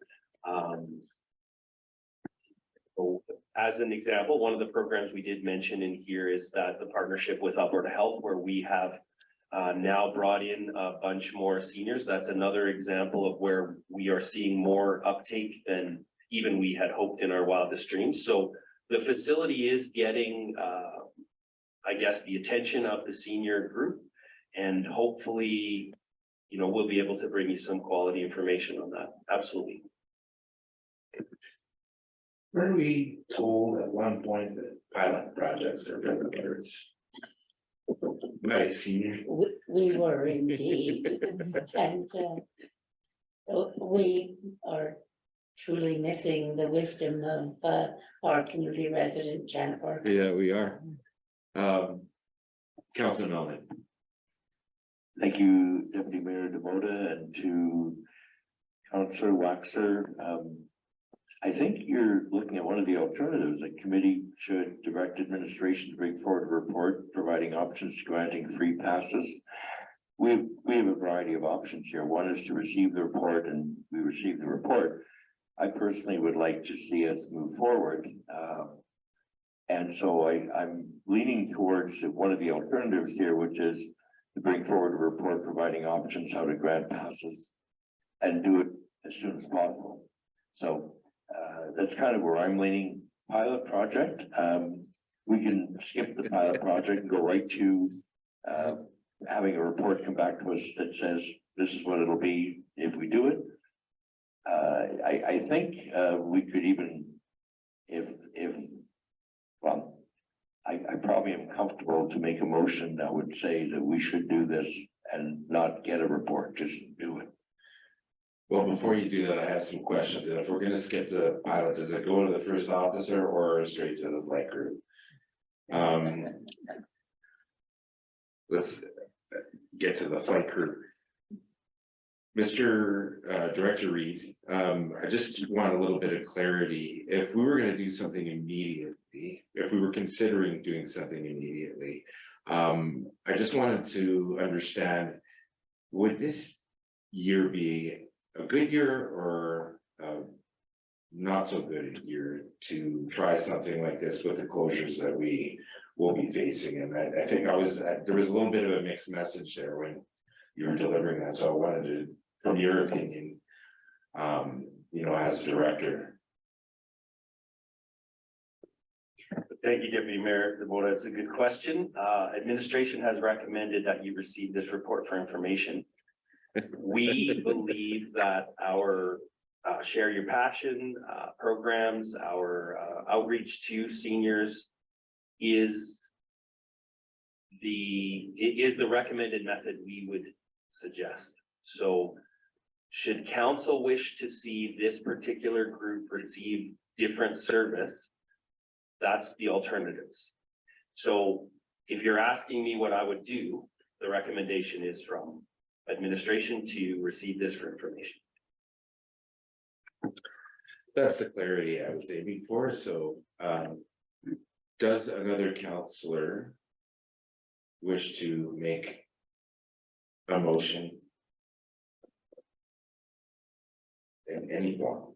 As an example, one of the programs we did mention in here is that the partnership with Alberta Health, where we have now brought in a bunch more seniors. That's another example of where we are seeing more uptake than even we had hoped in our wildest dreams. So the facility is getting, I guess, the attention of the senior group, and hopefully, we'll be able to bring you some quality information on that. Absolutely. Were we told at one point that pilot projects are for veterans? By senior. We were indeed, and we are truly missing the wisdom of our community resident, Janet Barker. Yeah, we are. Councillor Melvin. Thank you, Deputy Mayor Demota, and to Councillor Waxer. I think you're looking at one of the alternatives. The committee should direct administration to bring forward a report providing options to granting free passes. We have a variety of options here. One is to receive the report, and we receive the report. I personally would like to see us move forward. And so I'm leaning towards one of the alternatives here, which is to bring forward a report providing options how to grant passes and do it as soon as possible. So that's kind of where I'm leaning. Pilot project. We can skip the pilot project and go right to having a report come back to us that says this is what it'll be if we do it. I think we could even, I probably am comfortable to make a motion that would say that we should do this and not get a report, just do it. Well, before you do that, I have some questions. And if we're gonna skip the pilot, does it go to the first officer or straight to the flight crew? Let's get to the flight crew. Mr. Director Reed, I just want a little bit of clarity. If we were gonna do something immediately, if we were considering doing something immediately, I just wanted to understand, would this year be a good year or not so good year to try something like this with the closures that we will be facing? And I think there was a little bit of a mixed message there when you were delivering that. So I wanted to, from your opinion, as a director. Thank you, Deputy Mayor Demota. It's a good question. Administration has recommended that you receive this report for information. We believe that our Share Your Passion programs, our outreach to seniors is the recommended method we would suggest. So should council wish to see this particular group receive different service, that's the alternatives. So If you're asking me what I would do, the recommendation is from administration to receive this for information. That's the clarity I was aiming for, so, does another counselor wish to make a motion in any form?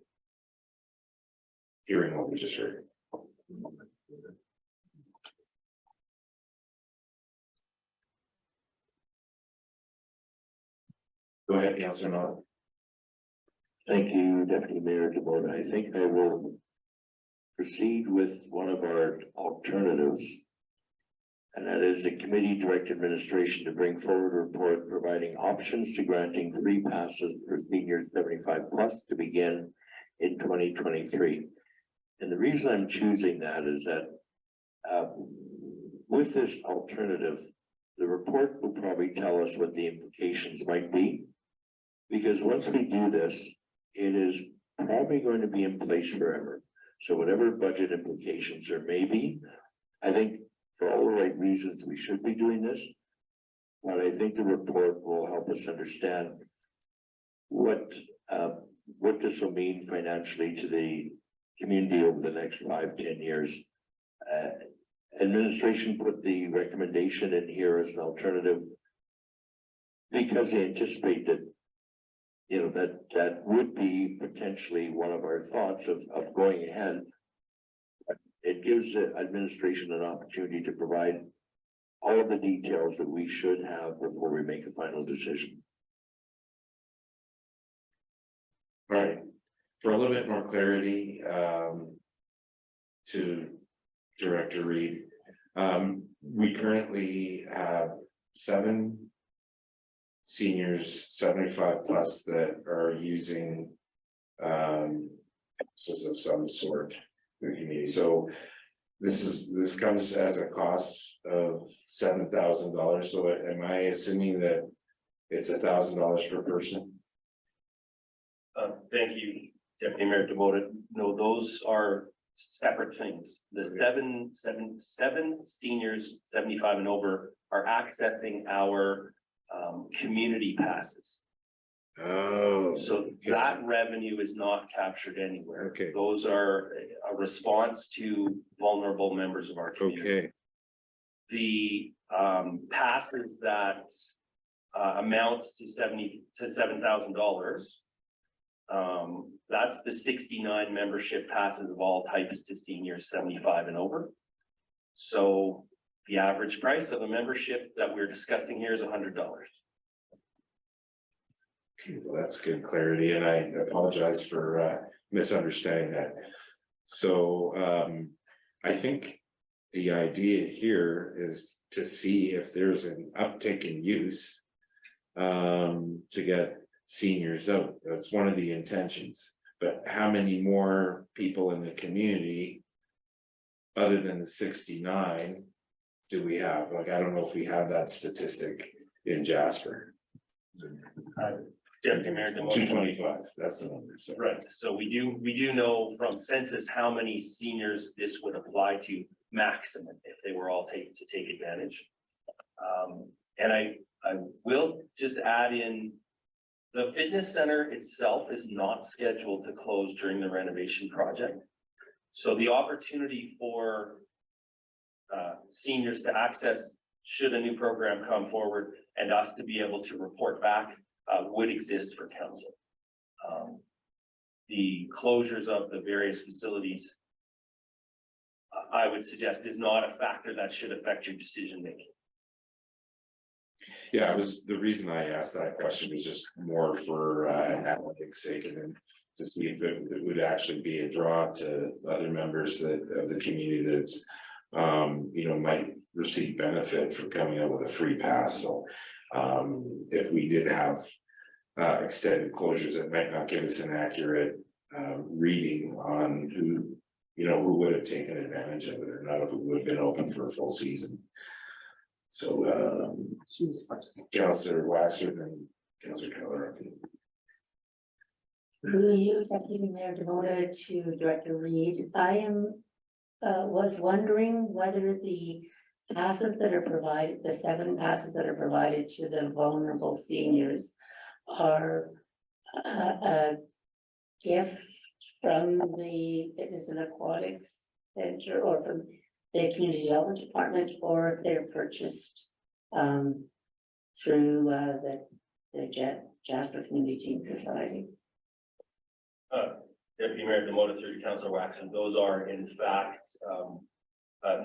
Hearing what we just heard. Go ahead, Councillor Knott. Thank you, Deputy Mayor DeBoer. I think I will proceed with one of our alternatives. And that is the committee direct administration to bring forward a report providing options to granting free passes for seniors 75+ to begin in 2023. And the reason I'm choosing that is that with this alternative, the report will probably tell us what the implications might be. Because once we do this, it is probably going to be in place forever. So whatever budget implications there may be, I think for all the right reasons, we should be doing this. But I think the report will help us understand what this will mean financially to the community over the next 5-10 years. Administration put the recommendation in here as an alternative because they anticipate that, you know, that would be potentially one of our thoughts of going ahead. It gives the administration an opportunity to provide all of the details that we should have before we make a final decision. All right, for a little bit more clarity, to Director Reed, we currently have 7 seniors 75+ that are using passes of some sort in the community. So this comes as a cost of $7,000. So am I assuming that it's $1,000 per person? Thank you, Deputy Mayor DeBoer. No, those are separate things. The seven seniors 75 and over are accessing our community passes. Oh, So that revenue is not captured anywhere. Okay. Those are a response to vulnerable members of our community. okay, The passes that amount to $7,000. That's the 69 membership passes of all types to seniors 75 and over. So the average price of a membership that we're discussing here is $100. okay, well, that's good clarity, and I apologize for misunderstanding that. So I think the idea here is to see if there's an uptick in use to get seniors out. That's one of the intentions. But how many more people in the community other than the 69 do we have? Like, I don't know if we have that statistic in Jasper. Deputy Mayor DeBoer. 225, that's the number. So Right, so we do know from census how many seniors this would apply to maximum if they were all to take advantage. And I will just add in, the fitness center itself is not scheduled to close during the renovation project. So the opportunity for seniors to access, should a new program come forward, and us to be able to report back would exist for council. The closures of the various facilities, I would suggest, is not a factor that should affect your decision making. yeah, it was the reason I asked that question was just more for analytics sake, and then to see if it would actually be a draw to other members of the community that you know, might receive benefit from coming out with a free pass. So if we did have extended closures, it might not give us an accurate reading on who, you know, who would have taken advantage of it or not, if it would have been open for a full season. So Councillor Waxer and Councillor Keller. Through you, Deputy Mayor devoted to Director Reed, I was wondering whether the passes that are provided, the 7 passes that are provided to the vulnerable seniors are a gift from the Fitness and Aquatics Center or from the Community Development Department, or if they're purchased through the Jasper Community Team Society. Deputy Mayor Demoda through to Councillor Waxman, those are in fact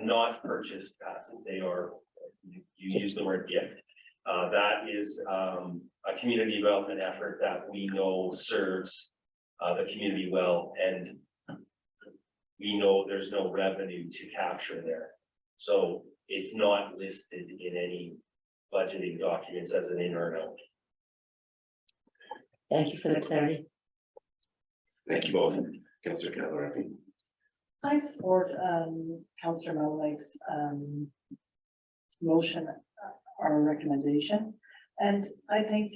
not purchased passes. They are, you use the word gift. That is a community development effort that we know serves the community well, and we know there's no revenue to capture there. So it's not listed in any budgeting documents as an in or an out. Thank you for the clarity. Thank you both. Councillor Keller. I support Councillor Melnick's motion or recommendation. And I think,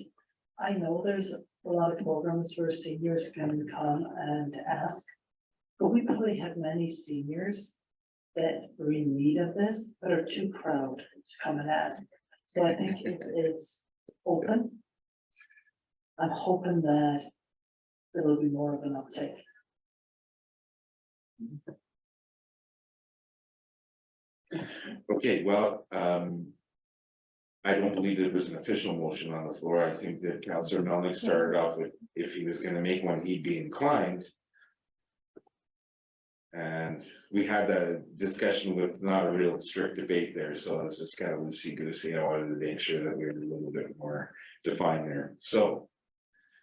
I know there's a lot of programs where seniors can come and ask, but we probably have many seniors that are in need of this, but are too proud to come and ask. So I think if it's open, I'm hoping that there will be more of an uptake. Okay, well, I don't believe there was an official motion on the floor. I think that Councillor Melnick started off with, if he was gonna make one, he'd be inclined. And we had that discussion with not a real strict debate there, so it was just kind of loosey-goosey. I wanted to make sure that we were a little bit more defined there. So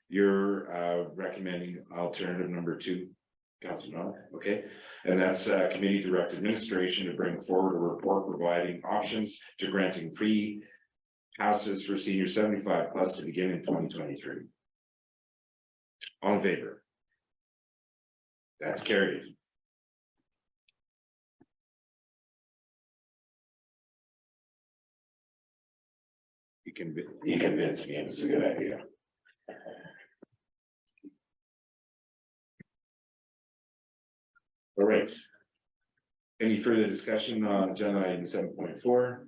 you're recommending alternative number 2, Councillor Melnick, okay? And that's committee direct administration to bring forward a report providing options to granting free passes for senior 75 plus to begin in 2023. All in favor? That's carried. You convinced me it was a good idea. All right. Any further discussion on agenda item 7.4?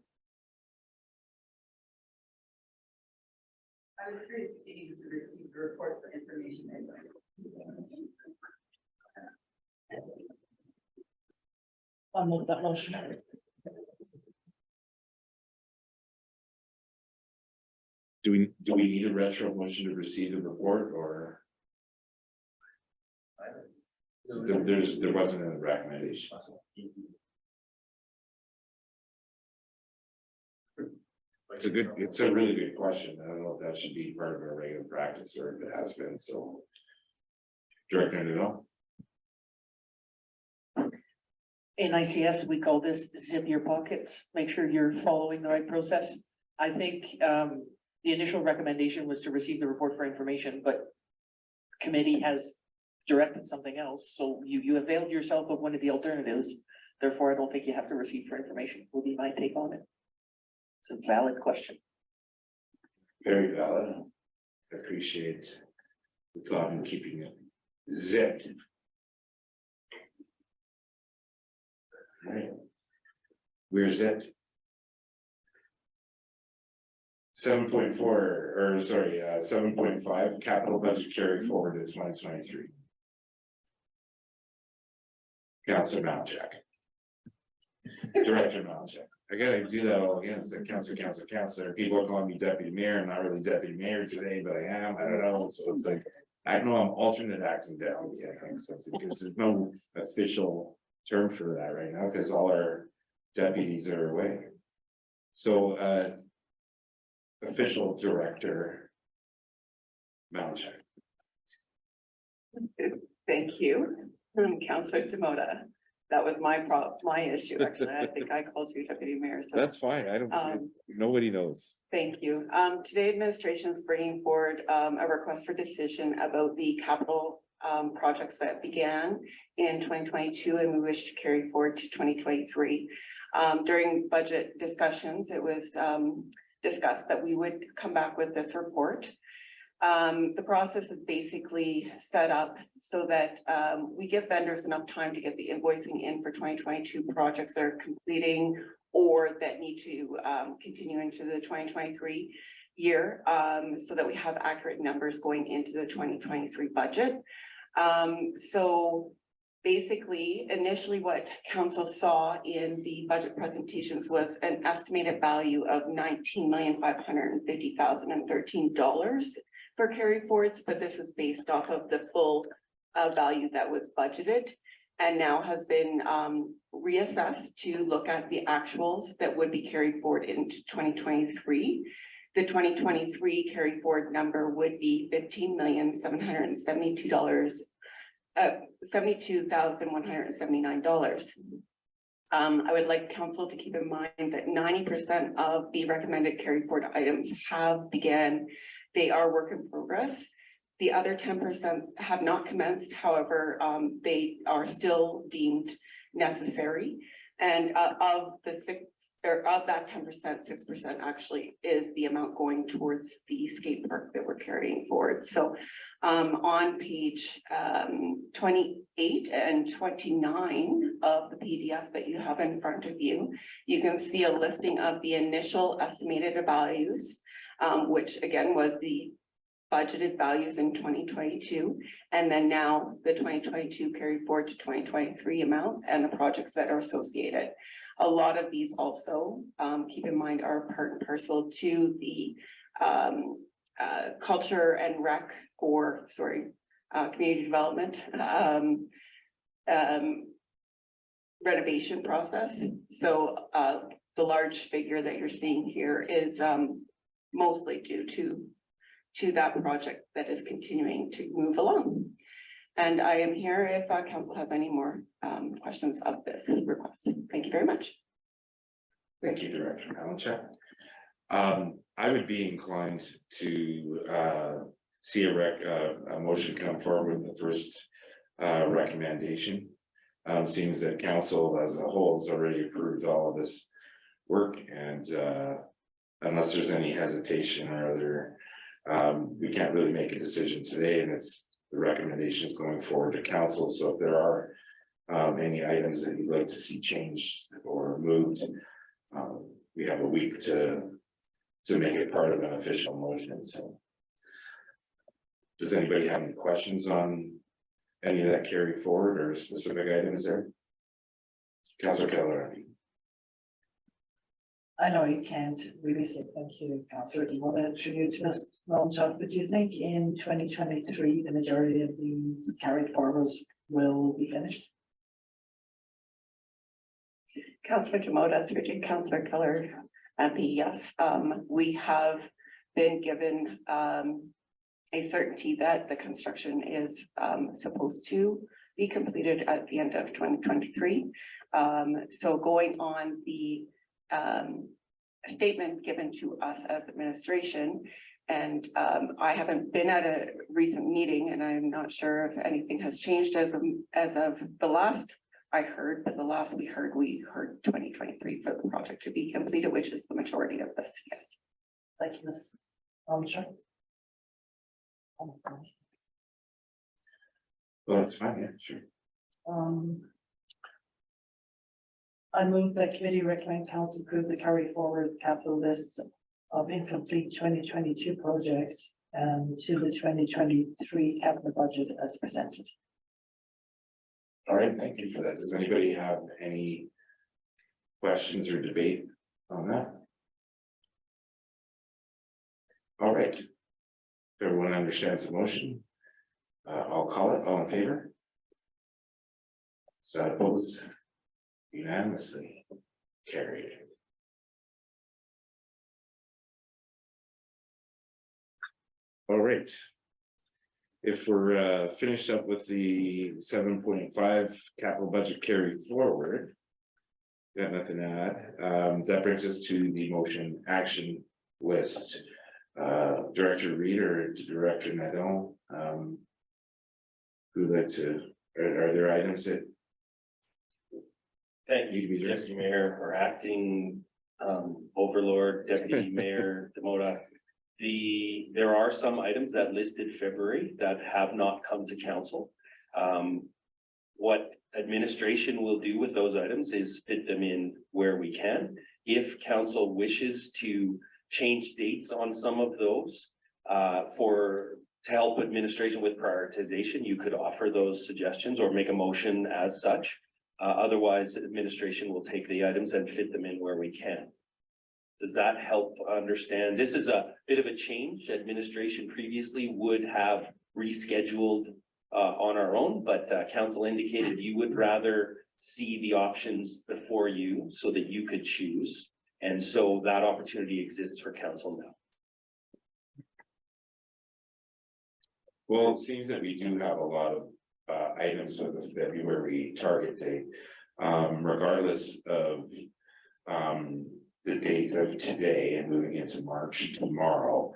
I was curious if you needed to receive the report for information. I'll move that motion. Do we need a retro motion to receive the report, or? So there wasn't a recommendation. It's a really good question. I don't know if that should be part of our regular practice or if it has been, so. Director, I don't know. In ICS, we call this zip your pockets, make sure you're following the right process. I think the initial recommendation was to receive the report for information, but committee has directed something else, so you availed yourself of one of the alternatives. Therefore, I don't think you have to receive for information, will be my take on it. It's a valid question. Very valid. I appreciate the thought in keeping it zipped. All right. We're zipped. 7.4, or sorry, 7.5 capital budget carry forward to 2023. Councillor Malchak. Director Malchak. I gotta do that all again. It's like Councillor. People are calling me deputy mayor. I'm not really deputy mayor today, but I am. I don't know. So it's like, I know I'm alternate acting deputy, I think, so because there's no official term for that right now, because all our deputies are away. So official director Malchak. Thank you, Councillor Demoda. That was my issue, actually. I think I called you deputy mayor, so. That's fine. I don't, nobody knows. Thank you. Today administration is bringing forward a request for decision about the capital projects that began in 2022 and we wish to carry forward to 2023. During budget discussions, it was discussed that we would come back with this report. The process is basically set up so that we give vendors enough time to get the invoicing in for 2022 projects that are completing or that need to continue into the 2023 year, so that we have accurate numbers going into the 2023 budget. So basically, initially what council saw in the budget presentations was an estimated value of $19,550,013 for carry forwards, but this was based off of the full value that was budgeted, and now has been reassessed to look at the actuals that would be carried forward into 2023. The 2023 carry forward number would be $72,179. I would like council to keep in mind that 90% of the recommended carry forward items have began. They are work in progress. The other 10% have not commenced. However, they are still deemed necessary. And of that 10%, 6% actually is the amount going towards the skate park that we're carrying forward. So on page 28 and 29 of the PDF that you have in front of you, you can see a listing of the initial estimated values, which again was the budgeted values in 2022, and then now the 2022 carried forward to 2023 amounts and the projects that are associated. A lot of these also, keep in mind, are part and parcel to the culture and rec, or community development renovation process. So the large figure that you're seeing here is mostly due to that project that is continuing to move along. And I am here if council has any more questions of this request. Thank you very much. Thank you, Director Malinchak. I would be inclined to see a motion come forward with the first recommendation. Seems that council as a whole has already approved all of this work, and unless there's any hesitation or other, we can't really make a decision today, and it's the recommendations going forward to council. So if there are any items that you'd like to see changed or moved, we have a week to make it part of an official motion. So does anybody have any questions on any of that carry forward or specific items there? Councillor Keller. I know you can't really say thank you, Councillor, you want to attribute to Ms. Malinchak, but do you think in 2023, the majority of these carried forwards will be finished? Councillor Demota, through to Councillor Keller, MP, yes. We have been given a certainty that the construction is supposed to be completed at the end of 2023. So going on the statement given to us as administration, and I haven't been at a recent meeting, and I'm not sure if anything has changed as of the last I heard, but the last we heard 2023 for the project to be completed, which is the majority of this. Yes. Thank you, Ms. Malinchak. Well, that's fine, yeah, sure. I move that committee recommend council approve the carry forward capital list of incomplete 2022 projects to the 2023 capital budget as presented. All right, thank you for that. Does anybody have any questions or debate on that? All right. Everyone understands the motion. I'll call it. All in favor? So opposed? Unanimously carried. All right. If we're finished up with the 7.5 capital budget carried forward, got nothing to add. That brings us to the motion action list. Director Reed or Director Nadon, who'd like to, are there items that Thank need to be you, addressed? Deputy Mayor, or Acting Overlord, Deputy Mayor Demota. There are some items that listed February that have not come to council. What administration will do with those items is fit them in where we can. If council wishes to change dates on some of those, to help administration with prioritization, you could offer those suggestions or make a motion as such. Otherwise, administration will take the items and fit them in where we can. Does that help understand? This is a bit of a change. Administration previously would have rescheduled on our own, but council indicated you would rather see the options before you so that you could choose. And so that opportunity exists for council now. Well, it seems that we do have a lot of items with the February target date. Regardless of the date of today and moving into March tomorrow.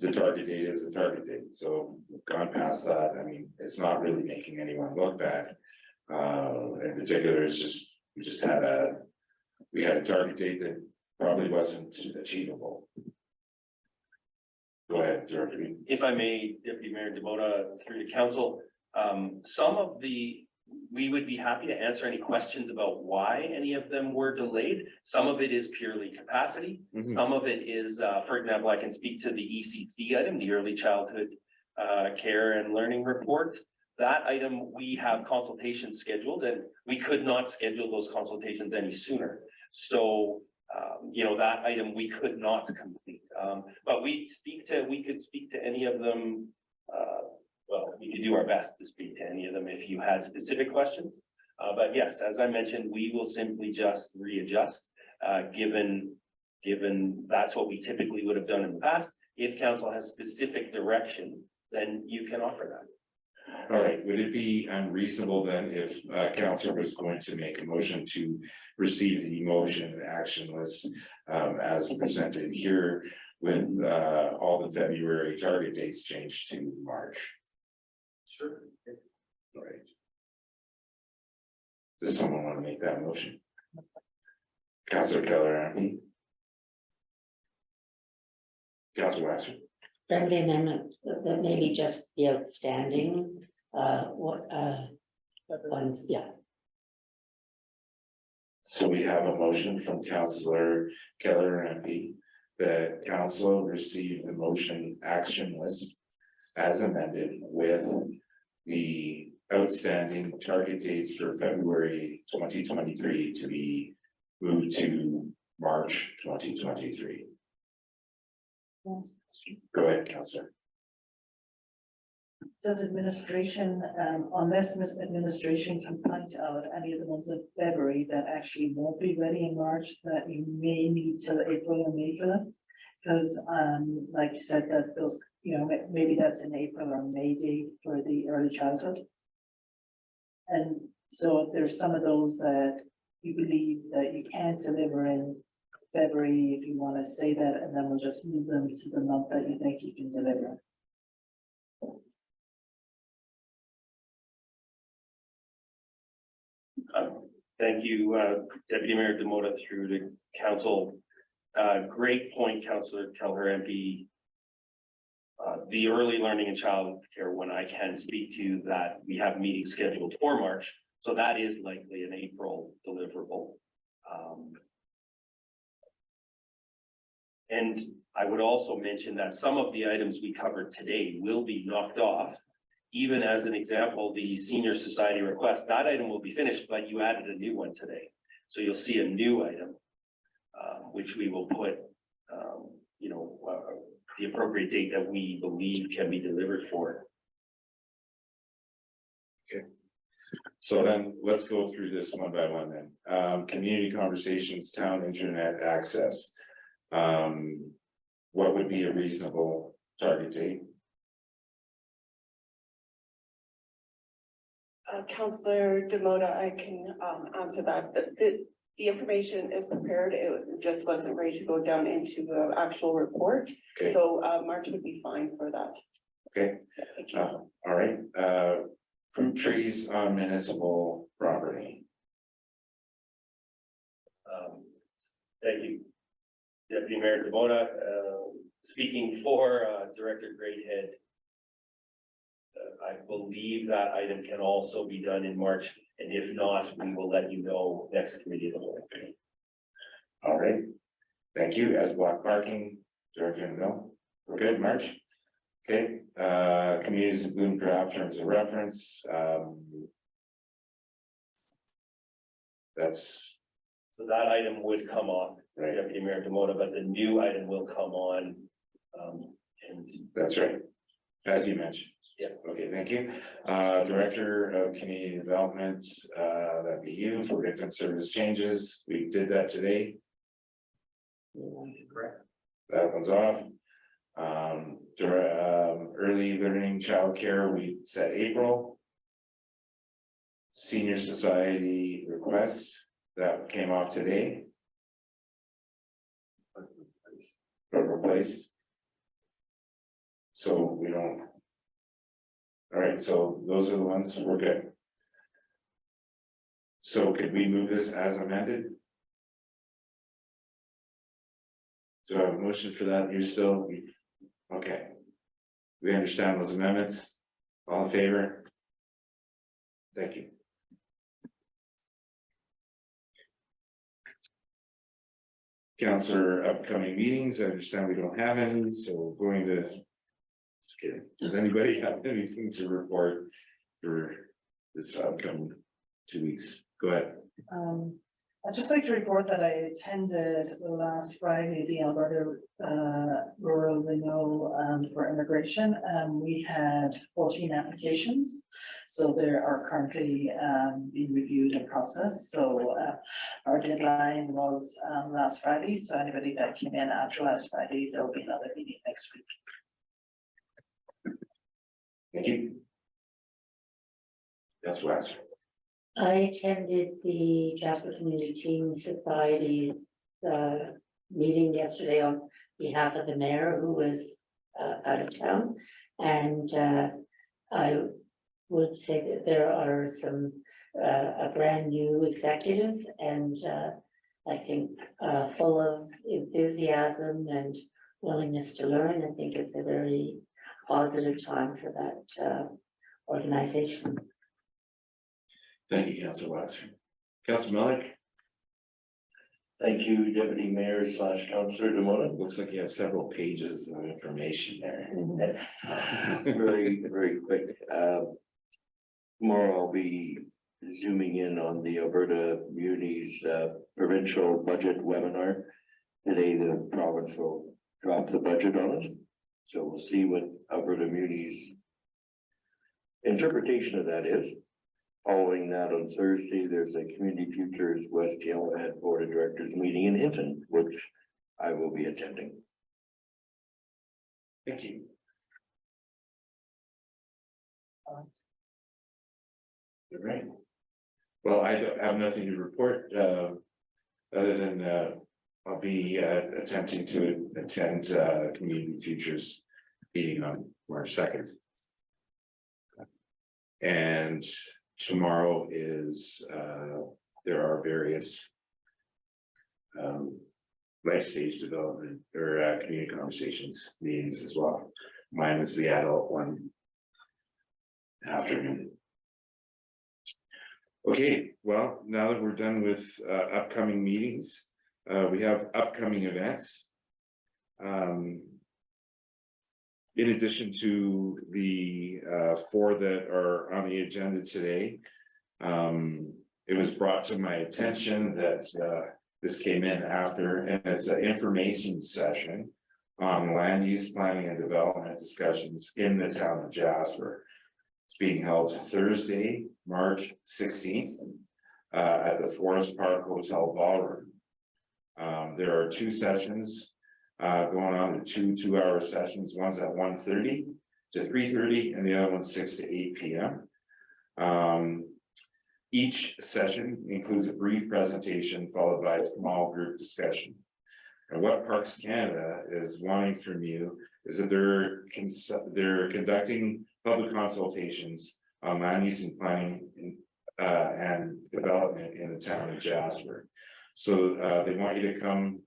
The target date is the target date, so we've gone past that. I mean, it's not really making anyone look bad. In particular, it's just, we had a target date that probably wasn't achievable. Go ahead, Director. If I may, Deputy Mayor Demota, through the council, we would be happy to answer any questions about why any of them were delayed. Some of it is purely capacity. Some of it is, for example, I can speak to the ECC item, the Early Childhood Care and Learning Report. That item, we have consultations scheduled and we could not schedule those consultations any sooner. So, that item we could not complete. But we could speak to any of them. Well, we could do our best to speak to any of them if you had specific questions. But yes, as I mentioned, we will simply just readjust, given that's what we typically would have done in the past. If council has specific direction, then you can offer that. All right, would it be unreasonable then if council was going to make a motion to receive the motion and action list as presented here with all the February target dates changed to March? Sure. All right. Does someone want to make that motion? Councillor Keller, Councillor Waxer. Friendly amendment that maybe just the outstanding, ones, yeah. So we have a motion from Councillor Keller MP that council receive the motion action list as amended with the outstanding target dates for February 2023 to be moved to March 2023. Go ahead, Councillor. Does administration, unless administration can point out any of the ones in February that actually won't be ready in March, that you may need till April or May for them? Because, like you said, that those, maybe that's an April or May date for the early childhood. And so if there's some of those that you believe that you can't deliver in February, if you want to say that, and then we'll just move them to the month that you think you can deliver. Thank you, Deputy Mayor Demota through the council. Great point, Councillor Keller MP. The early learning and child care one I can speak to that we have meetings scheduled for March. So that is likely an April deliverable. And I would also mention that some of the items we covered today will be knocked off. Even as an example, the senior society request, that item will be finished, but you added a new one today. So you'll see a new item, which we will put, the appropriate date that we believe can be delivered for. Okay. So then let's go through this one by one then. Community conversations, town internet access. What would be a reasonable target date? Councillor Demota, I can answer that. The information is prepared. It just wasn't ready to go down into the actual report. Okay. So March would be fine for that. Okay. Thank you. All right. Fruit trees on municipal property. Thank you, Deputy Mayor Demota. Speaking for Director Greathead, I believe that item can also be done in March, and if not, we will let you know next committee of the whole. All right. Thank you. As block parking, Director No, we're good, March? Okay, communities in Bloom draft terms of reference, that's So that item would come off, right, Deputy Mayor Demota, but the new item will come on. And that's right, as you mentioned. Yeah. Okay, thank you. Director of Community Development, that'd be you for victim service changes. We did that today. correct. That one's off. Early learning childcare, we said April. Senior Society requests, that came off today. Or replaced. So we don't. All right, so those are the ones, we're good. So could we move this as amended? Do I have a motion for that? You're still, okay. We understand those amendments. All in favor? Thank you. Councillor, upcoming meetings, I understand we don't have any, so we're going to. Just kidding. Does anybody have anything to report for this upcoming 2 weeks? Go ahead. I'd just like to report that I attended last Friday, the Alberta Rural Renewal for Immigration. We had 14 applications. So there are currently being reviewed and processed. So our deadline was last Friday. So anybody that came in after last Friday, there'll be another meeting next week. Thank you. That's what I said. I attended the Jasper Community Teen Society's meeting yesterday on behalf of the mayor who was out of town. And I would say that there are some, a brand new executive and I think full of enthusiasm and willingness to learn. I think it's a very positive time for that organization. Thank you, Councillor Waxer. Councillor Miller, Thank you, Deputy Mayor / Councillor Demona. looks like you have several pages of information there. Very, very quick. Tomorrow I'll be zooming in on the Alberta Muni's provincial budget webinar. Today, the province will drop the budget on us. So we'll see what Alberta Muni's interpretation of that is. Following that on Thursday, there's a Community Futures West Yellowhead Board of Directors meeting in Hinton, which I will be attending. Thank you. All right. Well, I have nothing to report, other than, I'll be attempting to attend Community Futures meeting on March 2nd. And tomorrow is, there are various life stage development or community conversations meetings as well. Mine is the adult one afternoon. Okay, well, now that we're done with upcoming meetings, we have upcoming events. In addition to the 4 that are on the agenda today, it was brought to my attention that this came in after, and it's an information session on land use planning and development discussions in the town of Jasper. It's being held Thursday, March 16th at the Forest Park Hotel Ballroom. There are 2 sessions going on, 2 2-hour sessions. One's at 1:30 to 3:30 and the other one's 6 to 8 p.m. Each session includes a brief presentation followed by a small group discussion. And what Parks Canada is wanting from you is that they're conducting public consultations on land use and planning and development in the town of Jasper. So they want you to come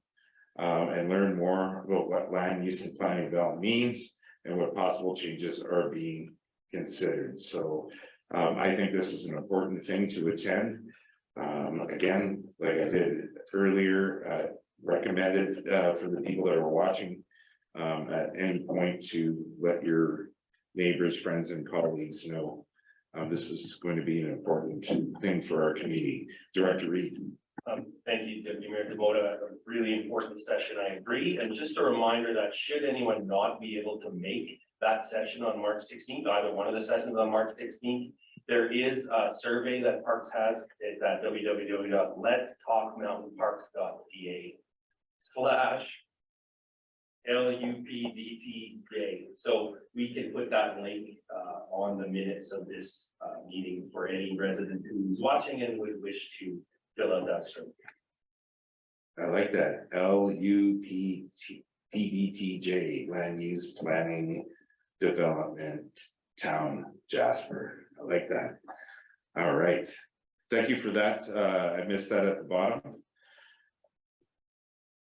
and learn more about what land use and planning development means and what possible changes are being considered. So I think this is an important thing to attend. Again, like I did earlier, recommended for the people that are watching at any point to let your neighbors, friends and colleagues know. This is going to be an important thing for our community. Director Reed. Thank you, Deputy Mayor Demota. A really important session, I agree. And just a reminder that should anyone not be able to make that session on March 16th, either one of the sessions on March 16th, there is a survey that Parks has. It's at www.letstalkmountainparks.ca/LUPDTJ. So we can put that link on the minutes of this meeting for any resident who's watching and would wish to fill out that survey. I like that. LUPDTJ, Land Use Planning Development Town Jasper. I like that. All right. Thank you for that. I missed that at the bottom.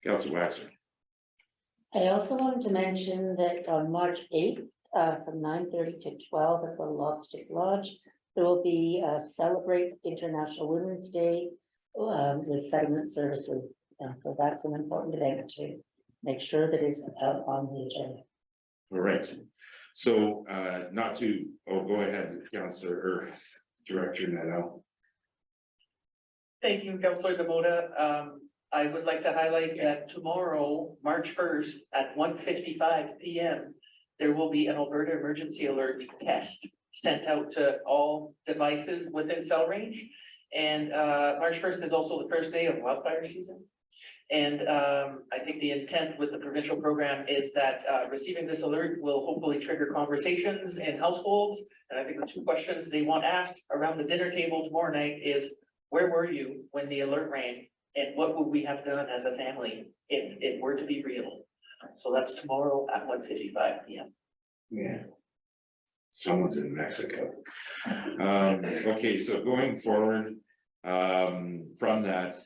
Councillor Waxer. I also wanted to mention that on March 8th, from 9:30 to 12 at the Lobstick Lodge, there will be a Celebrate International Women's Day with settlement services. So that's an important event to make sure that is on the agenda. All right. So not to, go ahead, Councillor or Director Neto. Thank you, Councillor Demota. I would like to highlight that tomorrow, March 1st at 1:55 PM, there will be an Alberta emergency alert test sent out to all devices within cell range. And March 1st is also the first day of wildfire season. And I think the intent with the provincial program is that receiving this alert will hopefully trigger conversations in households. And I think the two questions they want asked around the dinner table tomorrow night is, where were you when the alert rang? And what would we have done as a family if it were to be real? So that's tomorrow at 1:55 PM. Yeah. Someone's in Mexico. Okay, so going forward, from that,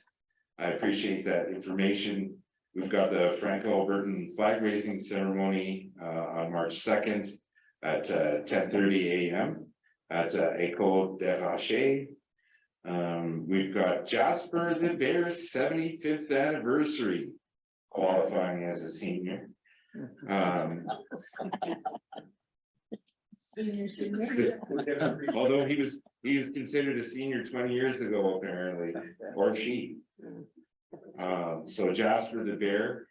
I appreciate that information. We've got the Franco-Albertan flag raising ceremony on March 2nd at 10:30 AM at École des Rochers. We've got Jasper the Bear's 75th anniversary, qualifying as a senior. Senior. Although he was considered a senior 20 years ago, apparently, or she. So Jasper the Bear,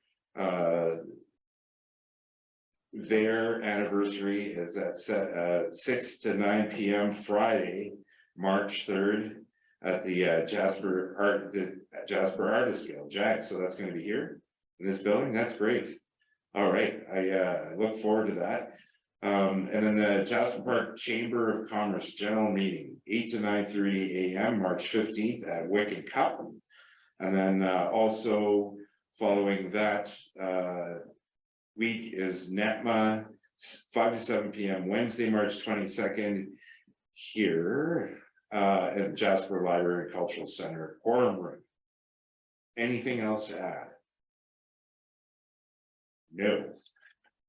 their anniversary is at 6 to 9 PM Friday, March 3rd at the Jasper Artist Guild, Jack. So that's going to be here in this building. That's great. All right, I look forward to that. And then the Jasper Park Chamber of Commerce General Meeting, 8 to 9:30 AM, March 15th at Wicked Cup. And then also following that week is NETMA, 5 to 7 PM, Wednesday, March 22nd, here at the Jasper Library and Cultural Center, Quorum Room. Anything else to add? No.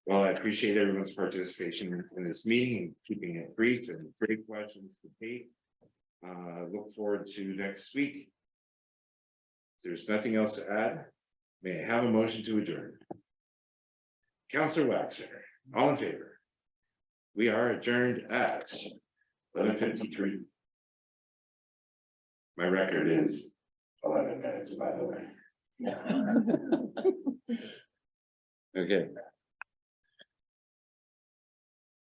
Well, I appreciate everyone's participation in this meeting and keeping it brief and great questions to take. Look forward to next week. If there's nothing else to add, may I have a motion to adjourn? Councillor Waxer, all in favor? We are adjourned at 11:53. My record is 11 minutes, by the way. Okay.